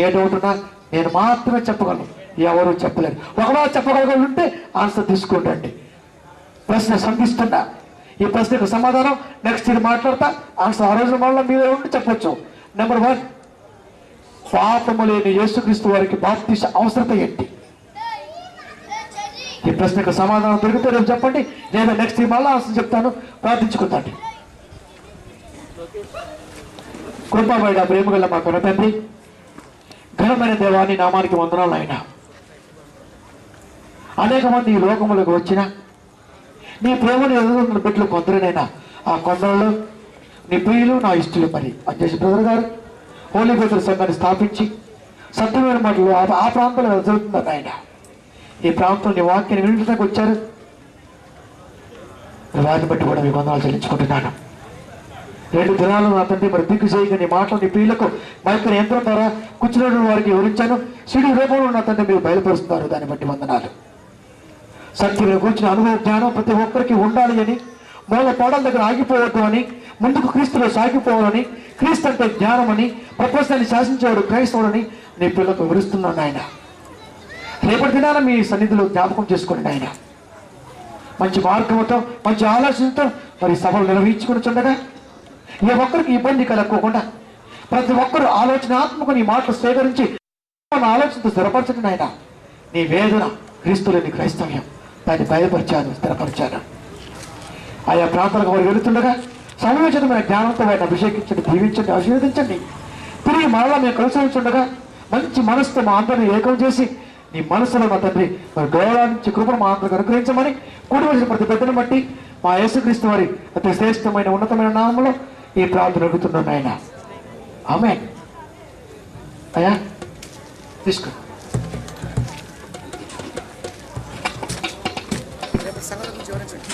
ఏ డౌట్ ఉన్నా నేను మాత్రమే చెప్పగలను, ఎవరు చెప్పలేరు. ఒకవేళ చెప్పగలగలు ఉంటే ఆన్సర్ తీసుకోండి. ప్రశ్న సంధిస్తున్నా, ఈ ప్రశ్నకు సమాధానం నెక్స్ట్ ఇది మాట్లాడతా. ఆన్సర్ ఆ రోజు మళ్ళీ మీరే ఉండి చెప్పొచ్చు. నెంబర్ 1, పాపము లేని యేసుక్రీస్తు వారికి బాప్తిస అవసరత ఏంటి? ఈ ప్రశ్నకు సమాధానం దొరికితే రేపు చెప్పండి, లేదా నెక్స్ట్ మళ్ళీ ఆన్సర్ చెప్తాను. ప్రార్థించుకుంటాండి. కృపాబైడ ప్రేమగల మా కన్న తండ్రి, ఘనమైన దేవాన్ని నామానికి వందనాలు. ఆయన అనేక మంది ఈ లోకములకు వచ్చిన నీ ప్రేమను ఎదుగుతున్న బిడ్డలు కొందరినైనా, ఆ కొందరిలో నీ ప్రియులు నా ఇష్టలు మరి అంజేసి బ్రదర్ గారు హోలీ బ్రదర్ సంఘాన్ని స్థాపించి సత్యమైన మాటలు ఆ ప్రాంతంలో జరుగుతున్నారు. ఆయన ఈ ప్రాంతంలో నీ వాక్యాన్ని వినడానికి వచ్చారు. వారిని బట్టి కూడా మీ వందనాలు చెల్లించుకుంటున్నాను. 2 దినాలు నా తండ్రి మరి దిగ్గు చేయగా నీ మాటలు నీ ప్రియులకు మైకుని యంత్రం ద్వారా కూర్చున్న వారికి వివరించాను. సిడి రూపంలో నా తండ్రి మీరు బయలుపరుస్తున్నారు, దాన్ని బట్టి వందనాలు. సత్యంలో కూర్చున్న అనుభవ జ్ఞానం ప్రతి ఒక్కరికి ఉండాలి అని, మూల తోడల దగ్గర ఆగిపోవద్దు అని, ముందుకు క్రీస్తులో సాగిపోవాలని, క్రీస్తు అంటే జ్ఞానం అని, ప్రపంచాన్ని శాసించేవాడు క్రైస్తవుడని నీ పిల్లలకు వివరిస్తున్నాను. ఆయన రేపటి దినాన మీ సన్నిధిలో జ్ఞాపకం చేసుకోండి. ఆయన మంచి మార్గంతో మంచి ఆలోచనతో మరి సభలు నిర్వహించుకుని చుండగా ఏ ఒక్కరికి ఇబ్బంది కలగకుండా ప్రతి ఒక్కరు ఆలోచనాత్మక నీ మాటలు స్వీకరించి ఆలోచనతో స్థిరపరచండి. ఆయన నీ వేదన క్రీస్తులేని క్రైస్తవ్యం దాన్ని బయలుపరిచాను, స్థిరపరిచాను. ఆయా ప్రాంతాలకు వారు వెళుతుండగా సమయోచితమైన జ్ఞానంతో వారిని అభిషేకించండి, దీవించండి, ఆశీర్వదించండి. తిరిగి మరలా మేము కలిసి ఉంచుండగా మంచి మనసుతో మా అందరిని ఏకం చేసి నీ మనసులో మా తండ్రి మరి గౌరవం నుంచి కృపను మా అందరికి అనుగ్రహించమని కూడి వచ్చిన ప్రతి బిడ్డను బట్టి మా యేసుక్రీస్తు వారి అతి శ్రేష్టమైన ఉన్నతమైన నామంలో ఈ ప్రార్థన అడుగుతున్నాను ఆయన. ఆమేన్. అయ్యా తీసుకో. రేపు సంగతి గురించి వివరించండి.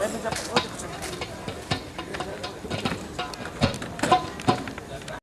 రేపు చెప్పండి.